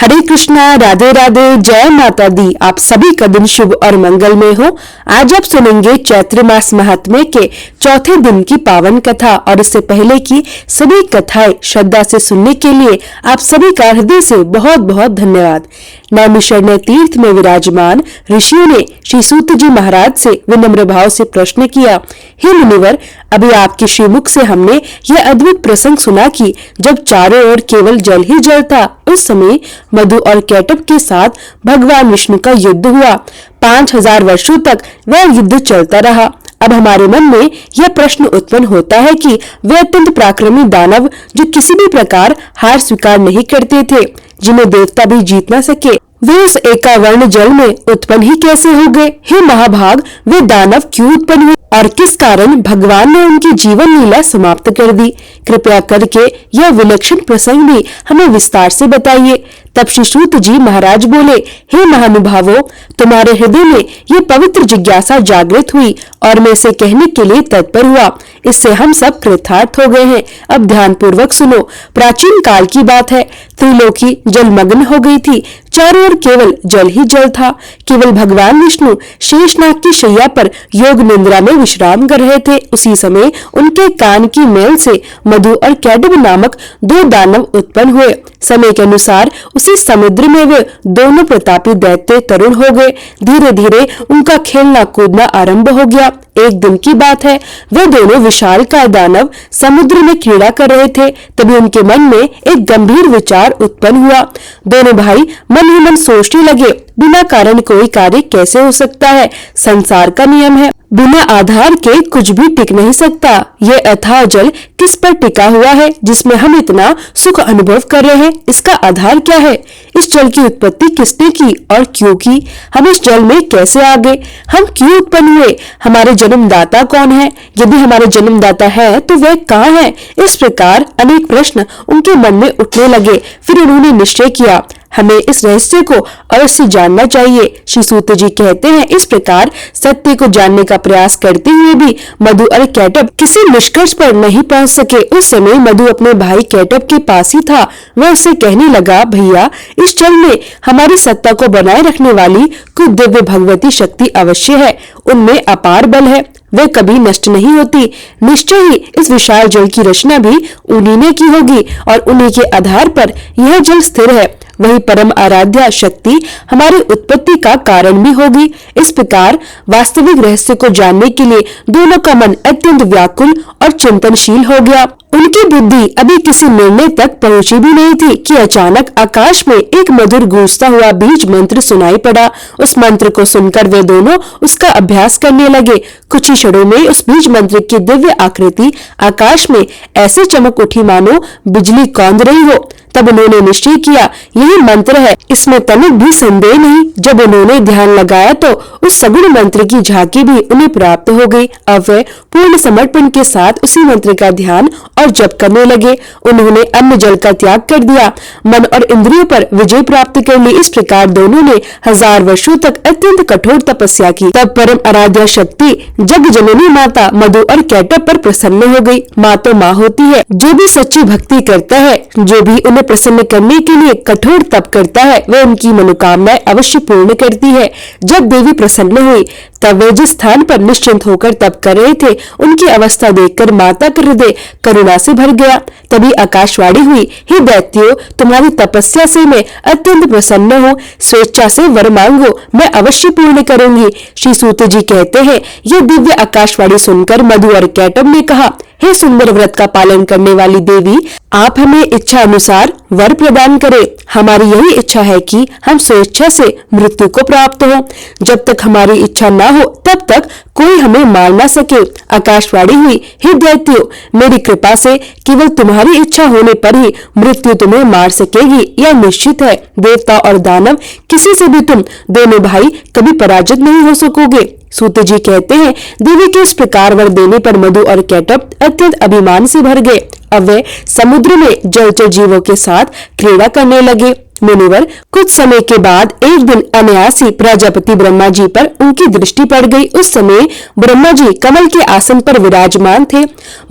हरे कृष्णा, राधे राधे, जय माता दी। आप सभी का दिन शुभ और मंगलमय हो। आज आप सुनेंगे चैत्र मास महात्म्य के चौथे दिन की पावन कथा और इससे पहले की सभी कथाएं श्रद्धा से सुनने के लिए आप सभी का हृदय से बहुत बहुत धन्यवाद। नैमिषारण्य तीर्थ में विराजमान ऋषियों ने श्री सूत जी महाराज से विनम्र भाव से प्रश्न किया, हे मुनिवर, अभी आपके श्रीमुख से हमने यह अद्भुत प्रसंग सुना कि जब चारों ओर केवल जल ही जल था, उस समय मधु और कैटभ के साथ भगवान विष्णु का युद्ध हुआ। 5000 वर्षों तक वह युद्ध चलता रहा। अब हमारे मन में यह प्रश्न उत्पन्न होता है कि वे अत्यंत पराक्रमी दानव जो किसी भी प्रकार हार स्वीकार नहीं करते थे, जिन्हें देवता भी जीत न सके, वे उस एकावर्ण जल में उत्पन्न ही कैसे हो गए? हे महाभाग, वे दानव क्यों उत्पन्न हुए और किस कारण भगवान ने उनकी जीवन लीला समाप्त कर दी? कृपया करके यह विलक्षण प्रसंग भी हमें विस्तार से बताइए। तब श्री सूत जी महाराज बोले, हे महानुभावों, तुम्हारे हृदय में ये पवित्र जिज्ञासा जागृत हुई और मैं इसे कहने के लिए तत्पर हुआ। इससे हम सब कृतार्थ हो गए हैं। अब ध्यान पूर्वक सुनो। प्राचीन काल की बात है। त्रिलोकी जलमग्न हो गई थी। चारों ओर केवल जल ही जल था। केवल भगवान विष्णु शेषनाग की शैया पर योग निद्रा में विश्राम कर रहे थे। उसी समय उनके कान की मेल से मधु और कैटभ नामक 2 दानव उत्पन्न हुए। समय के अनुसार उसी समुद्र में वे दोनों प्रतापी दैत्य तरुण हो गए। धीरे धीरे उनका खेलना कूदना आरंभ हो गया। एक दिन की बात है, वे दोनों विशालकाय दानव समुद्र में क्रीड़ा कर रहे थे। तभी उनके मन में एक गंभीर विचार उत्पन्न हुआ। दोनों भाई मन ही मन सोचने लगे, बिना कारण कोई कार्य कैसे हो सकता है? संसार का नियम है, बिना आधार के कुछ भी टिक नहीं सकता। ये अथाह जल किस पर टिका हुआ है जिसमें हम इतना सुख अनुभव कर रहे हैं? इसका आधार क्या है? इस जल की उत्पत्ति किसने की और क्यों की? हम इस जल में कैसे आ गए? हम क्यों उत्पन्न हुए? हमारे जन्मदाता कौन है? यदि हमारे जन्मदाता है तो वह कहाँ है? इस प्रकार अनेक प्रश्न उनके मन में उठने लगे। फिर उन्होंने निश्चय किया, हमें इस रहस्य को अवश्य जानना चाहिए। श्री सूत जी कहते हैं, इस प्रकार सत्य को जानने का प्रयास करते हुए भी मधु और कैटभ किसी निष्कर्ष पर नहीं पहुंच सके। उस समय मधु अपने भाई कैटभ के पास ही था। वह उससे कहने लगा, भैया, इस जल में हमारी सत्ता को बनाए रखने वाली कोई दिव्य भगवती शक्ति अवश्य है। उनमें अपार बल है, वे कभी नष्ट नहीं होती। निश्चय ही इस विशाल जल की रचना भी उन्हीं ने की होगी और उन्हीं के आधार पर यह जल स्थिर है। वही परम आराध्या शक्ति हमारी उत्पत्ति का कारण भी होगी। इस प्रकार वास्तविक रहस्य को जानने के लिए दोनों का मन अत्यंत व्याकुल और चिंतनशील हो गया। उनकी बुद्धि अभी किसी निर्णय तक पहुंची भी नहीं थी कि अचानक आकाश में एक मधुर गूंजता हुआ बीज मंत्र सुनाई पड़ा। उस मंत्र को सुनकर वे दोनों उसका अभ्यास करने लगे। कुछ ही क्षणों में उस बीज मंत्र की दिव्य आकृति आकाश में ऐसे चमक उठी मानो बिजली कौंध रही हो। तब उन्होंने निश्चय किया, यही मंत्र है, इसमें तनिक भी संदेह नहीं। जब उन्होंने ध्यान लगाया तो उस सगुण मंत्र की झांकी भी उन्हें प्राप्त हो गई। अब वे पूर्ण समर्पण के साथ उसी मंत्र का ध्यान और जप करने लगे। उन्होंने अन्न जल का त्याग कर दिया, मन और इंद्रियों पर विजय प्राप्त कर ली। इस प्रकार दोनों ने 1000 वर्षों तक अत्यंत कठोर तपस्या की। तब परम आराध्या शक्ति जग जननी माता मधु और कैटभ पर प्रसन्न हो गई। माँ तो माँ होती है। जो भी सच्ची भक्ति करता है, जो भी उन्हें प्रसन्न करने के लिए कठोर तप करता है, वह उनकी मनोकामनाएं अवश्य पूर्ण करती है। जब देवी प्रसन्न हुई तब वे जिस स्थान पर निश्चिंत होकर तप कर रहे थे, उनकी अवस्था देखकर माता का हृदय करुणा से भर गया। तभी आकाशवाणी हुई, हे दैत्यो, तुम्हारी तपस्या से मैं अत्यंत प्रसन्न हूँ। स्वेच्छा से वर मांगो, मैं अवश्य पूर्ण करूंगी। श्री सूत जी कहते हैं, यह दिव्य आकाशवाणी सुनकर मधु और कैटभ ने कहा, हे सुंदर व्रत का पालन करने वाली देवी, आप हमें इच्छा अनुसार वर प्रदान करें। हमारी यही इच्छा है कि हम स्वेच्छा से मृत्यु को प्राप्त हो। जब तक हमारी इच्छा न हो तब तक कोई हमें मार न सके। आकाशवाणी हुई, हे दैत्यो, मेरी कृपा से केवल तुम्हारी इच्छा होने पर ही मृत्यु तुम्हें मार सकेगी, यह निश्चित है। देवता और दानव किसी से भी तुम दोनों भाई कभी पराजित नहीं हो सकोगे। सूत जी कहते हैं, देवी के इस प्रकार वर देने पर मधु और कैटभ अत्यंत अभिमान से भर गए। अब वे समुद्र में जलचर जीवों के साथ क्रीड़ा करने लगे। मुनिवर, कुछ समय के बाद एक दिन अनायासी प्रजापति ब्रह्मा जी पर उनकी दृष्टि पड़ गई। उस समय ब्रह्मा जी कमल के आसन पर विराजमान थे।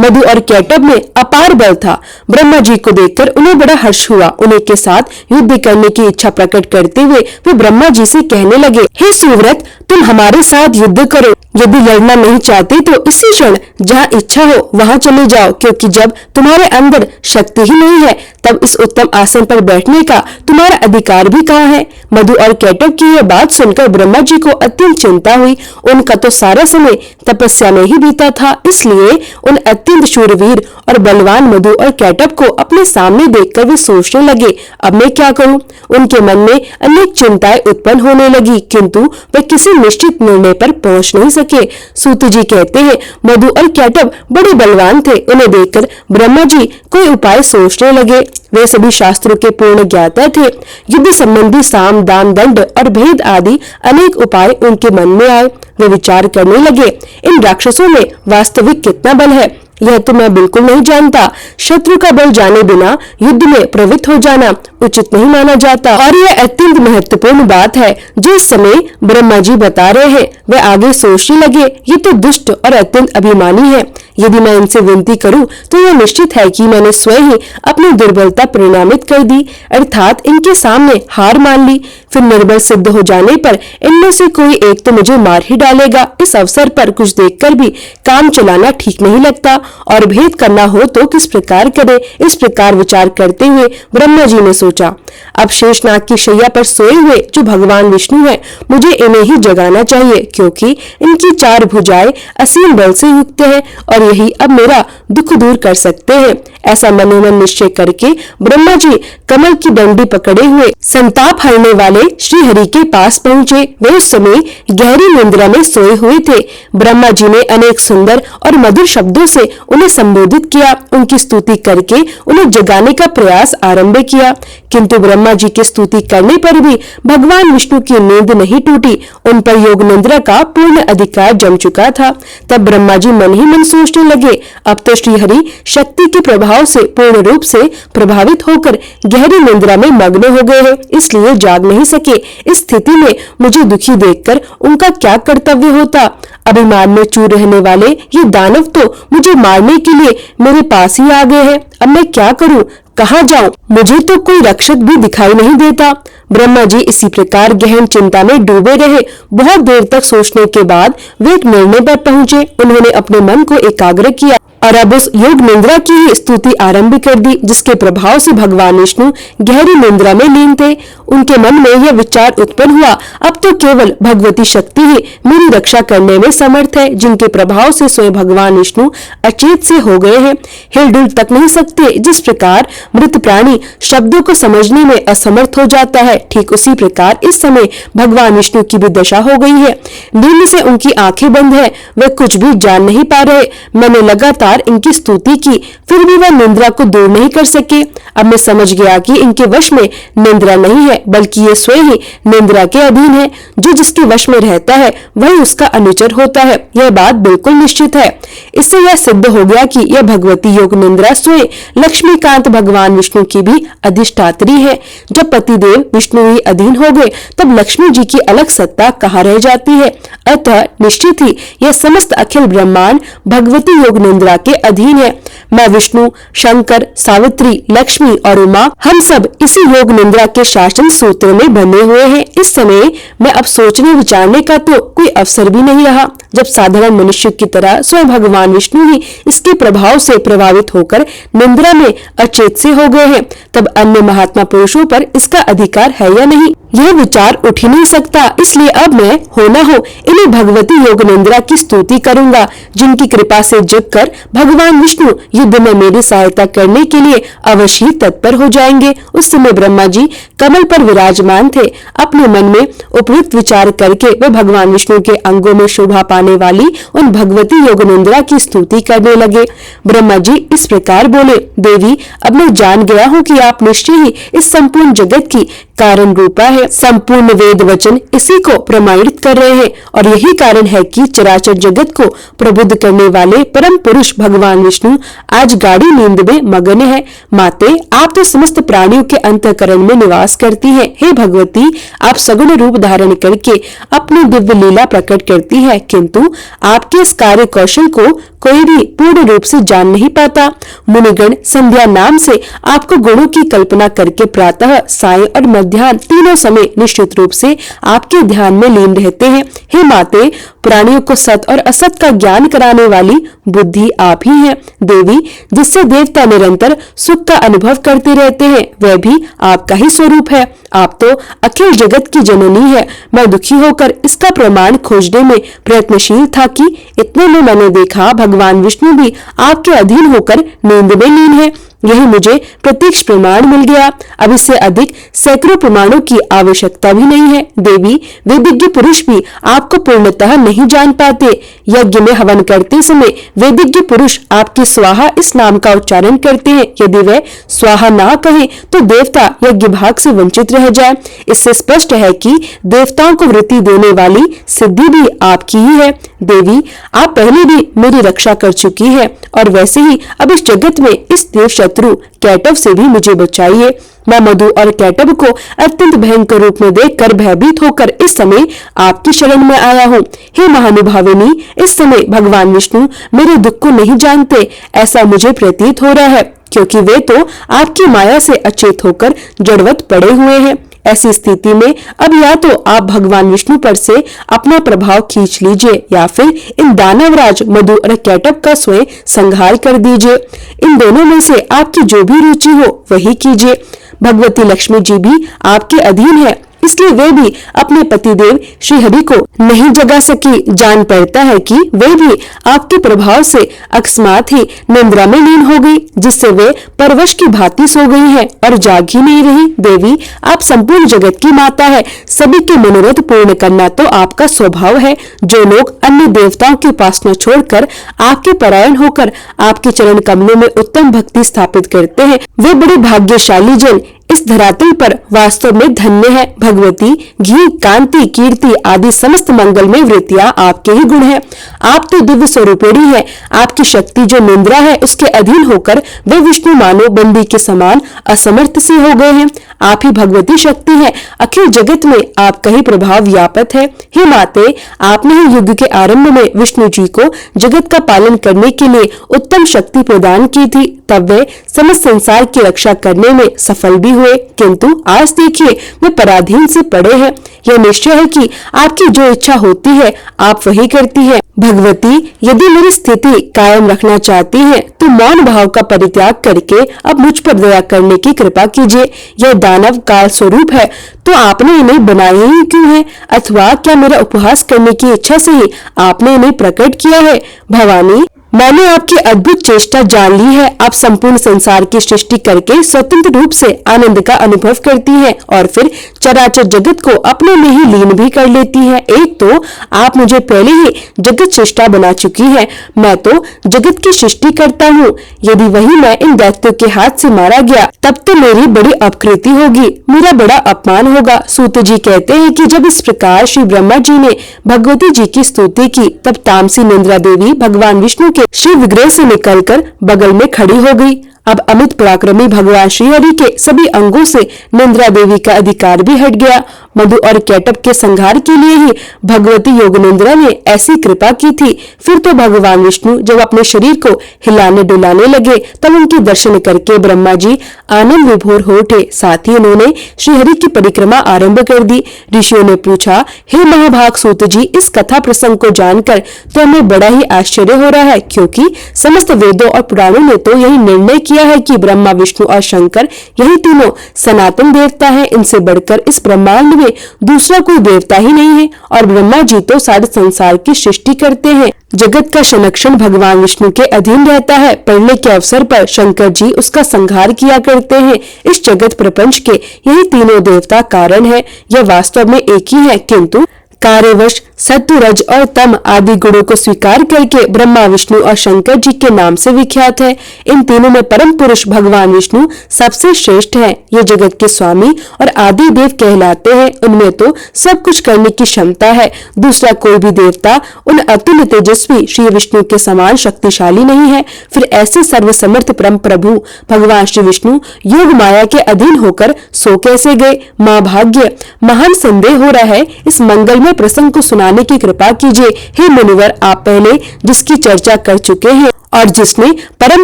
मधु और कैटभ में अपार बल था। ब्रह्मा जी को देखकर उन्हें बड़ा हर्ष हुआ। उन्हीं के साथ युद्ध करने की इच्छा प्रकट करते हुए वे ब्रह्मा जी से कहने लगे, हे सुव्रत, तुम हमारे साथ युद्ध करो। यदि लड़ना नहीं चाहते तो इसी क्षण जहाँ इच्छा हो वहाँ चले जाओ, क्योंकि जब तुम्हारे अंदर शक्ति ही नहीं है तब इस उत्तम आसन पर बैठने का तुम्हारा अधिकार भी कहाँ है। मधु और कैटभ की यह बात सुनकर ब्रह्मा जी को अत्यंत चिंता हुई। उनका तो सारा समय तपस्या में ही बीता था, इसलिए उन अत्यंत शूरवीर और बलवान मधु और कैटभ को अपने सामने देखकर वे सोचने लगे, अब मैं क्या करूं। उनके मन में अनेक चिंताएं उत्पन्न होने लगी, किंतु वे किसी निश्चित निर्णय पर पहुंच नहीं सके। सूत जी कहते हैं, मधु और कैटभ बड़े बलवान थे। उन्हें देखकर ब्रह्मा जी कोई उपाय सोचने लगे। वे सभी शास्त्रों के पूर्ण ज्ञाता थे। युद्ध संबंधी साम, दान, दंड और भेद आदि अनेक उपाय उनके मन में आए। वे विचार करने लगे, इन राक्षसों में वास्तविक कितना बल है यह तो मैं बिल्कुल नहीं जानता। शत्रु का बल जाने बिना युद्ध में प्रवृत्त हो जाना उचित नहीं माना जाता, और यह अत्यंत महत्वपूर्ण बात है जो इस समय ब्रह्मा जी बता रहे हैं। वे आगे सोचने लगे, ये तो दुष्ट और अत्यंत अभिमानी है। यदि मैं इनसे विनती करूं तो यह निश्चित है कि मैंने स्वयं ही अपनी दुर्बलता परिणामित कर दी, अर्थात इनके सामने हार मान ली। फिर निर्बल सिद्ध हो जाने पर इनमें से कोई एक तो मुझे मार ही डालेगा। इस अवसर पर कुछ देखकर भी काम चलाना ठीक नहीं लगता, और भेद करना हो तो किस प्रकार करे। इस प्रकार विचार करते हुए ब्रह्मा जी ने सोचा, अब शेषनाग की शैया पर सोए हुए जो भगवान विष्णु है, मुझे इन्हें ही जगाना चाहिए, क्योंकि इनकी चार भुजाएं असीम बल से युक्त है और यही अब मेरा दुख दूर कर सकते हैं। ऐसा मनोमन निश्चय करके ब्रह्मा जी कमल की डंडी पकड़े हुए संताप हरने वाले श्री हरि के पास पहुँचे। वे उस समय गहरी निंद्रा में सोए हुए थे। ब्रह्मा जी ने अनेक सुंदर और मधुर शब्दों से उन्हें संबोधित किया, उनकी स्तुति करके उन्हें जगाने का प्रयास आरंभ किया, किंतु ब्रह्मा जी की स्तुति करने पर भी भगवान विष्णु की नींद नहीं टूटी। उन पर योग निंद्रा का पूर्ण अधिकार जम चुका था। तब ब्रह्मा जी मन ही मन सोचने लगे, अब तो श्री हरि शक्ति के प्रभाव से पूर्ण रूप से प्रभावित होकर गहरी निंद्रा में मग्न हो गए हैं, इसलिए जाग नहीं सके। इस स्थिति में मुझे दुखी देखकर उनका क्या कर्तव्य होता। अभिमान में चूर रहने वाले ये दानव तो मुझे मारने के लिए मेरे पास ही आ गए हैं। अब मैं क्या करूं, कहाँ जाऊं? मुझे तो कोई रक्षक भी दिखाई नहीं देता। ब्रह्मा जी इसी प्रकार गहन चिंता में डूबे रहे। बहुत देर तक सोचने के बाद वे एक निर्णय पर पहुंचे। उन्होंने अपने मन को एकाग्र किया और अब उस योग निंद्रा की ही स्तुति आरंभ कर दी, जिसके प्रभाव से भगवान विष्णु गहरी निंद्रा में लीन थे। उनके मन में यह विचार उत्पन्न हुआ, अब तो केवल भगवती शक्ति ही मेरी रक्षा करने में समर्थ है, जिनके प्रभाव से स्वयं भगवान विष्णु अचेत से हो गए हैं, हिलडुल तक नहीं सकते। जिस प्रकार मृत प्राणी शब्दों को समझने में असमर्थ हो जाता है, ठीक उसी प्रकार इस समय भगवान विष्णु की भी दशा हो गई है। नींद से उनकी आंखें बंद है, वे कुछ भी जान नहीं पा रहे। मैंने लगातार इनकी स्तुति की, फिर भी वह निंद्रा को दूर नहीं कर सके। अब मैं समझ गया कि इनके वश में निंद्रा नहीं है, बल्कि ये स्वयं ही निंद्रा के अधीन है। जो जिसके वश में रहता है वही उसका अनुचर होता है, यह बात बिल्कुल निश्चित है। इससे यह सिद्ध हो गया कि यह भगवती योग निंद्रा स्वयं लक्ष्मीकांत भगवान विष्णु की भी अधिष्ठात्री है। जब पतिदेव विष्णु ही अधीन हो गए तब लक्ष्मी जी की अलग सत्ता कहाँ रह जाती है। अतः निश्चित ही यह समस्त अखिल ब्रह्मांड भगवती योग निंद्रा के अधीन है। मैं विष्णु, शंकर, सावित्री, लक्ष्मी और उमा, हम सब इसी योग निंद्रा के शासन सूत्र में बंधे हुए हैं। इस समय मैं अब सोचने विचारने का तो कोई अवसर भी नहीं रहा। जब साधारण मनुष्य की तरह स्वयं भगवान विष्णु ही इसके प्रभाव से प्रभावित होकर निंद्रा में अचेत से हो गए हैं, तब अन्य महात्मा पुरुषों पर इसका अधिकार है या नहीं, यह विचार उठ ही नहीं सकता। इसलिए अब मैं हो न हो इन्हें भगवती योग निंद्रा की स्तुति करूंगा, जिनकी कृपा से जगकर भगवान विष्णु युद्ध में मेरी सहायता करने के लिए अवश्य ही तत्पर हो जाएंगे। उस समय ब्रह्मा जी कमल पर पर विराजमान थे। अपने मन में उपयुक्त विचार करके वे भगवान विष्णु के अंगों में शोभा पाने वाली उन भगवती योगनिंद्रा की स्तुति करने लगे। ब्रह्मा जी इस प्रकार बोले, देवी, अब मैं जान गया हूँ कि आप निश्चय ही इस संपूर्ण जगत की कारण रूपा है। संपूर्ण वेद वचन इसी को प्रमाणित कर रहे हैं और यही कारण है कि चराचर जगत को प्रबुद्ध करने वाले परम पुरुष भगवान विष्णु आज गाढ़ी नींद में मगन है। माते, आप तो समस्त प्राणियों के अंतःकरण में निवास करती हैं। हे भगवती, आप सगुण रूप धारण करके अपनी दिव्य लीला प्रकट करती है, किंतु आपके इस कार्य कौशल को कोई भी पूर्ण रूप से जान नहीं पाता। मुनिगण संध्या नाम से आपको गुणों की कल्पना करके प्रातः, साय और मध्याह्न तीनों समय निश्चित रूप से आपके ध्यान में लीन रहते हैं। हे माते, प्राणियों को सत और असत का ज्ञान कराने वाली बुद्धि आप ही हैं। देवी, जिससे देवता निरंतर सुख का अनुभव करते रहते हैं, वह भी आपका ही स्वरूप है। आप तो अखिल जगत की जननी है। मैं दुखी होकर इसका प्रमाण खोजने में प्रयत्नशील था कि इतने में मैंने देखा भगवान विष्णु भी आपके अधीन होकर नींद में लीन है। यही मुझे प्रत्यक्ष प्रमाण मिल गया। अब इससे अधिक सैकड़ों प्रमाणों की आवश्यकता भी नहीं है। देवी, वेदिज्ञ पुरुष भी आपको पूर्णतः नहीं जान पाते। यज्ञ में हवन करते समय वेदिज्ञ पुरुष आपके स्वाहा इस नाम का उच्चारण करते हैं। यदि वह स्वाहा ना कहे तो देवता यज्ञ भाग से वंचित रह जाए। इससे स्पष्ट है कि देवताओं को वृत्ति देने वाली सिद्धि भी आपकी ही है। देवी, आप पहले भी मेरी रक्षा कर चुकी है और वैसे ही अब इस जगत में इस देव शत्रु कैटव से भी मुझे बचाइए। मैं मधु और कैटव को अत्यंत भयंकर रूप में देखकर भयभीत होकर इस समय आपकी शरण में आया हूँ। हे महानुभाविनी, इस समय भगवान विष्णु मेरे दुख को नहीं जानते, ऐसा मुझे प्रतीत हो रहा है, क्योंकि वे तो आपकी माया से अचेत होकर जड़वत पड़े हुए हैं। ऐसी स्थिति में अब या तो आप भगवान विष्णु पर से अपना प्रभाव खींच लीजिए या फिर इन दानवराज मधु और कैटव का स्वयं संहार कर दीजिए। इन दोनों में से आपकी जो भी रुचि हो वही कीजिए। भगवती लक्ष्मी जी भी आपके अधीन है, इसलिए वे भी अपने पतिदेव श्री हरि को नहीं जगा सकी। जान पड़ता है कि वे भी आपके प्रभाव से अकस्मात ही निंद्रा में लीन हो गई, जिससे वे परवश की भांति सो गई हैं और जाग ही नहीं रही। देवी, आप संपूर्ण जगत की माता है। सभी के मनोरथ पूर्ण करना तो आपका स्वभाव है। जो लोग अन्य देवताओं की उपासना छोड़कर आपके परायण होकर आपके चरण कमलों में उत्तम भक्ति स्थापित करते हैं, वे बड़े भाग्यशाली जन इस धरातल पर वास्तव में धन्य है। भगवती, घी, कांति, कीर्ति आदि समस्त मंगल में वृत्तियां आपके ही गुण है। आप तो दिव्य स्वरूपिणी है। आपकी शक्ति जो निंद्रा है उसके अधीन होकर वे विष्णु मानो बंदी के समान असमर्थ से हो गए हैं। आप ही भगवती शक्ति है। अखिल जगत में आपका ही प्रभाव व्यापक है। हे माते, आपने ही युग के आरंभ में विष्णु जी को जगत का पालन करने के लिए उत्तम शक्ति प्रदान की थी, तब वे समस्त संसार की रक्षा करने में सफल भी हुए, किंतु आज देखिए वे पराधीन से पड़े हैं। यह निश्चय है कि आपकी जो इच्छा होती है आप वही करती हैं। भगवती, यदि मेरी स्थिति कायम रखना चाहती हैं, तो मौन भाव का परित्याग करके अब मुझ पर दया करने की कृपा कीजिए। यह दानव काल स्वरूप है, तो आपने इन्हें बनाया ही क्यों है? अथवा क्या मेरा उपहास करने की इच्छा से ही आपने इन्हें प्रकट किया है? भवानी, मैंने आपकी अद्भुत चेष्टा जान ली है। आप संपूर्ण संसार की सृष्टि करके स्वतंत्र रूप से आनंद का अनुभव करती हैं और फिर चराचर जगत को अपने में ही लीन भी कर लेती हैं। एक तो आप मुझे पहले ही जगत सृष्टा बना चुकी है। मैं तो जगत की सृष्टि करता हूँ। यदि वही मैं इन दैत्यों के हाथ से मारा गया तब तो मेरी बड़ी अपकृति होगी, मेरा बड़ा अपमान होगा। सूत जी कहते हैं कि जब इस प्रकार श्री ब्रह्मा जी ने भगवती जी की स्तुति की, तब तामसी निंद्रा देवी भगवान विष्णु के श्री विग्रह से निकलकर बगल में खड़ी हो गई। अब अमित पराक्रमी भगवान श्री हरि के सभी अंगों से निंद्रा देवी का अधिकार भी हट गया। मधु और कैटव के संहार के लिए ही भगवती योगनिंद्रा ने ऐसी कृपा की थी। फिर तो भगवान विष्णु जब अपने शरीर को हिलाने डुलाने लगे, तब उनके दर्शन करके ब्रह्मा जी आनंद विभोर हो उठे। साथ ही उन्होंने श्री हरि की परिक्रमा आरंभ कर दी। ऋषियों ने पूछा, हे महाभाग सूत जी, इस कथा प्रसंग को जानकर तो हमें बड़ा ही आश्चर्य हो रहा है, क्योंकि समस्त वेदों और पुराणों ने तो यही निर्णय किया है कि ब्रह्मा, विष्णु और शंकर यही तीनों सनातन देवता हैं। इनसे बढ़कर इस ब्रह्मांड में दूसरा कोई देवता ही नहीं है। और ब्रह्मा जी तो सारे संसार की सृष्टि करते हैं। जगत का संरक्षण भगवान विष्णु के अधीन रहता है। पढ़ने के अवसर पर शंकर जी उसका संहार किया करते हैं। इस जगत प्रपंच के यही तीनों देवता कारण है। यह वास्तव में एक ही है, किंतु कार्यवश सत्व, रज और तम आदि गुणों को स्वीकार करके ब्रह्मा, विष्णु और शंकर जी के नाम से विख्यात है। इन तीनों में परम पुरुष भगवान विष्णु सबसे श्रेष्ठ है। ये जगत के स्वामी और आदि देव कहलाते हैं। उनमें तो सब कुछ करने की क्षमता है। दूसरा कोई भी देवता उन अतुल्य तेजस्वी श्री विष्णु के समान शक्तिशाली नहीं है। फिर ऐसे सर्वसमर्थ परम प्रभु भगवान श्री विष्णु योग माया के अधीन होकर सो कैसे गए? माँ भाग्य, महान संदेह हो रहा है। इस मंगलमय प्रसंग को सुनाने की कृपा कीजिए। हे मुनिवर, आप पहले जिसकी चर्चा कर चुके हैं और जिसने परम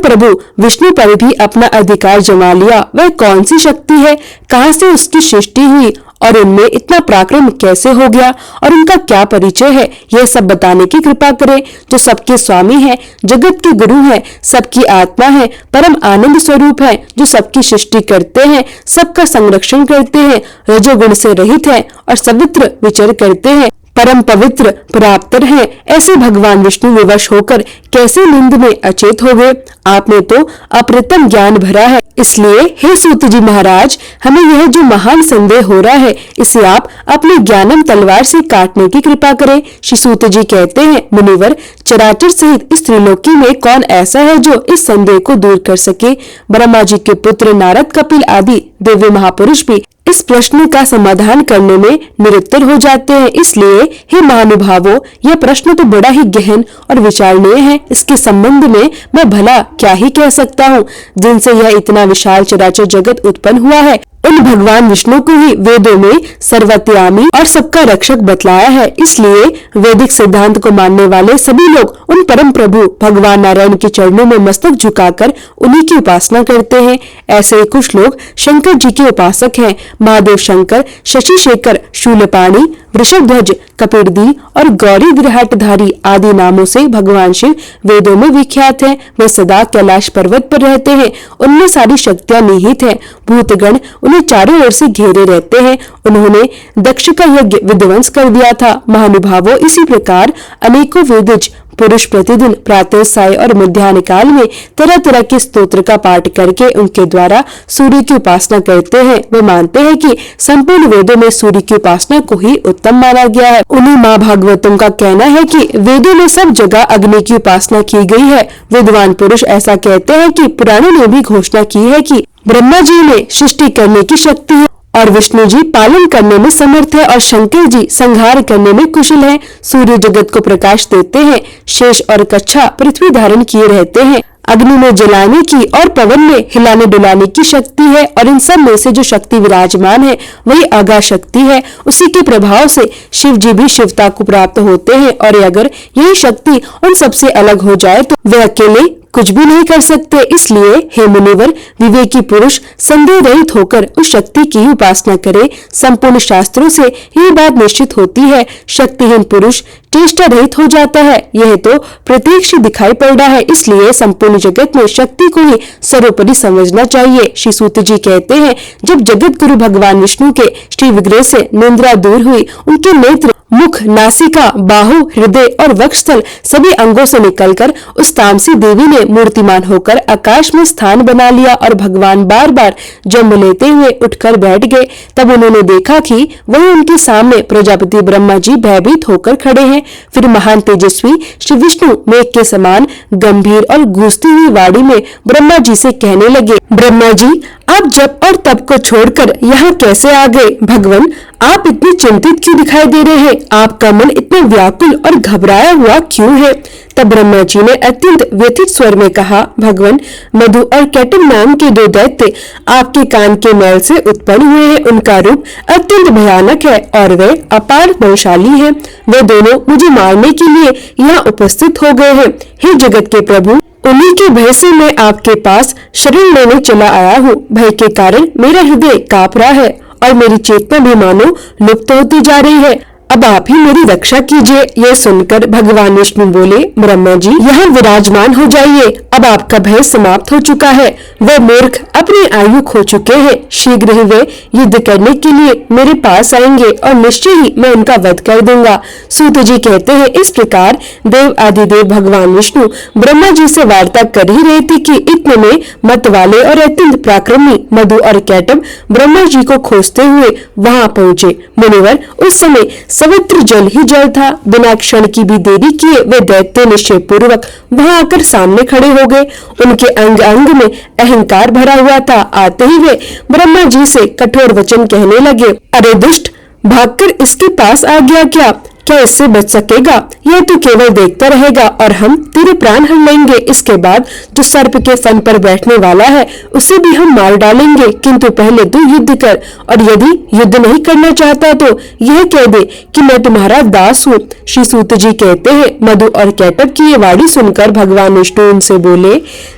प्रभु विष्णु पर भी अपना अधिकार जमा लिया, वह कौन सी शक्ति है? कहां से उसकी सृष्टि हुई और उनमें इतना पराक्रम कैसे हो गया और उनका क्या परिचय है? यह सब बताने की कृपा करें। जो सबके स्वामी है, जगत के गुरु है, सबकी आत्मा है, परम आनंद स्वरूप है, जो सबकी सृष्टि करते हैं, सबका संरक्षण करते हैं, रजोगुण से रहित है और सवित्र विचर करते हैं, परम पवित्र परात्पर है। ऐसे भगवान विष्णु विवश होकर कैसे नींद में अचेत हो गए? आप में तो अप्रतिम ज्ञान भरा है। इसलिए हे सूत जी महाराज, हमें यह जो महान संदेह हो रहा है, इसे आप अपनी ज्ञानम तलवार से काटने की कृपा करें। श्री सूत जी कहते हैं, मुनिवर, चराचर सहित इस त्रिलोकी में कौन ऐसा है जो इस संदेह को दूर कर सके? ब्रह्मा जी के पुत्र नारद, कपिल आदि दिव्य महापुरुष भी इस प्रश्न का समाधान करने में निरुत्तर हो जाते हैं। इसलिए हे महानुभावों, यह प्रश्न तो बड़ा ही गहन और विचारणीय है। इसके संबंध में मैं भला क्या ही कह सकता हूँ। जिनसे यह इतना विशाल चराचर जगत उत्पन्न हुआ है, उन भगवान विष्णु को ही वेदों में सर्वत्यामी और सबका रक्षक बतलाया है। इसलिए वैदिक सिद्धांत को मानने वाले सभी लोग उन परम प्रभु भगवान नारायण के चरणों में मस्तक झुकाकर उन्हीं की उपासना करते हैं। ऐसे ही कुछ लोग शंकर जी के उपासक हैं। महादेव शंकर, शशि शेखर, शूलपाणी, वृषभध्वज, कपिरदी और गौरी विराटधारी आदि नामों से भगवान शिव वेदों में विख्यात हैं। वे सदा कैलाश पर्वत पर रहते हैं। उनमें सारी शक्तियां निहित हैं। भूतगण उन्हें चारों ओर से घेरे रहते हैं। उन्होंने दक्ष का यज्ञ विध्वंस कर दिया था। महानुभावों, इसी प्रकार अनेकों वेदिज पुरुष प्रतिदिन प्रातः, साय और मध्याह्न काल में तरह तरह के स्तोत्र का पाठ करके उनके द्वारा सूर्य की उपासना करते हैं। वे मानते हैं कि संपूर्ण वेदों में सूर्य की उपासना को ही उत्तम माना गया है। उन्हीं माँ भागवतों का कहना है कि वेदों में सब जगह अग्नि की उपासना की गई है। विद्वान पुरुष ऐसा कहते हैं कि पुराणों ने भी घोषणा की है कि ब्रह्मा जी में सृष्टि करने की शक्ति है और विष्णु जी पालन करने में समर्थ है और शंकर जी संहार करने में कुशल है। सूर्य जगत को प्रकाश देते हैं। शेष और कच्छा पृथ्वी धारण किए रहते हैं। अग्नि में जलाने की और पवन में हिलाने डुलाने की शक्ति है और इन सब में से जो शक्ति विराजमान है वही आगा शक्ति है। उसी के प्रभाव से शिव जी भी शिवता को प्राप्त होते हैं और अगर यही शक्ति उन सबसे अलग हो जाए तो वे अकेले कुछ भी नहीं कर सकते। इसलिए हे मुनिवर, विवेकी पुरुष संदेह रहित होकर उस शक्ति की उपासना करे। संपूर्ण शास्त्रों से यही बात निश्चित होती है। शक्तिहीन पुरुष चेष्टा रहित हो जाता है। यह तो प्रत्यक्ष दिखाई पड़ रहा है। इसलिए संपूर्ण जगत में शक्ति को ही सर्वोपरि समझना चाहिए। श्री सूत जी कहते हैं, जब जगत गुरु भगवान विष्णु के श्री विग्रह से निंद्रा दूर हुई, उनके नेत्र, मुख, नासिका, बाहु, हृदय और वक्षस्थल सभी अंगों से निकलकर उस तामसी देवी ने मूर्तिमान होकर आकाश में स्थान बना लिया और भगवान बार बार जन्म लेते हुए उठकर बैठ गए। तब उन्होंने देखा कि वही उनके सामने प्रजापति ब्रह्मा जी भयभीत होकर खड़े हैं। फिर महान तेजस्वी श्री विष्णु मेघ के समान गंभीर और गूंजती हुई वाणी में ब्रह्मा जी से कहने लगे, ब्रह्मा जी, आप जब और तब को छोड़कर यहाँ कैसे आ गए? भगवान, आप इतने चिंतित क्यों दिखाई दे रहे हैं? आपका मन इतना व्याकुल और घबराया हुआ क्यों है? तब ब्रह्मा जी ने अत्यंत व्यथित स्वर में कहा, भगवान, मधु और कैटम नाम के दो दैत्य आपके कान के मैल से उत्पन्न हुए हैं। उनका रूप अत्यंत भयानक है और वे अपार बलशाली हैं। वे दोनों मुझे मारने के लिए यहाँ उपस्थित हो गए हैं। हे जगत के प्रभु, उन्हीं के भय से मैं आपके पास शरण लेने चला आया हूँ। भय के कारण मेरा हृदय कांप रहा है और मेरी चेतना भी मानो लुप्त होती जा रही है। अब आप ही मेरी रक्षा कीजिए। यह सुनकर भगवान विष्णु बोले, ब्रह्मा जी यहाँ विराजमान हो जाइए, अब आपका भय समाप्त हो चुका है। वे मूर्ख अपनी आयु खो चुके हैं, शीघ्र ही वे युद्ध करने के लिए मेरे पास आएंगे और निश्चय ही मैं उनका वध कर दूंगा। सूत जी कहते हैं, इस प्रकार देव आदिदेव भगवान विष्णु ब्रह्मा जी से वार्ता कर ही रहे थे कि इतने में मत वाले और अत्यंत पराक्रमी मधु और कैटब ब्रह्मा जी को खोजते हुए वहां पहुंचे। मुनिवर, उस समय सर्वत्र जल ही जल था। बिना क्षण की भी देरी किए वे दैत्य निश्चय पूर्वक वहां आकर सामने खड़े हो गए। उनके अंग अंग में अहंकार भरा हुआ था। आते ही वे ब्रह्मा जी से कठोर वचन कहने लगे, अरे दुष्ट, भागकर इसके पास आ गया क्या? क्या इससे बच सकेगा? यह तो केवल देखता रहेगा और हम तेरे प्राण हर लेंगे। इसके बाद जो सर्प के फन पर बैठने वाला है उसे भी हम मार डालेंगे, किंतु पहले तू युद्ध कर, और यदि युद्ध नहीं करना चाहता तो यह कह दे कि मैं तुम्हारा दास हूँ। श्री सूत जी कहते हैं, मधु और कैटब की ये वाणी सुनकर भगवान विष्णु उनसे बोले,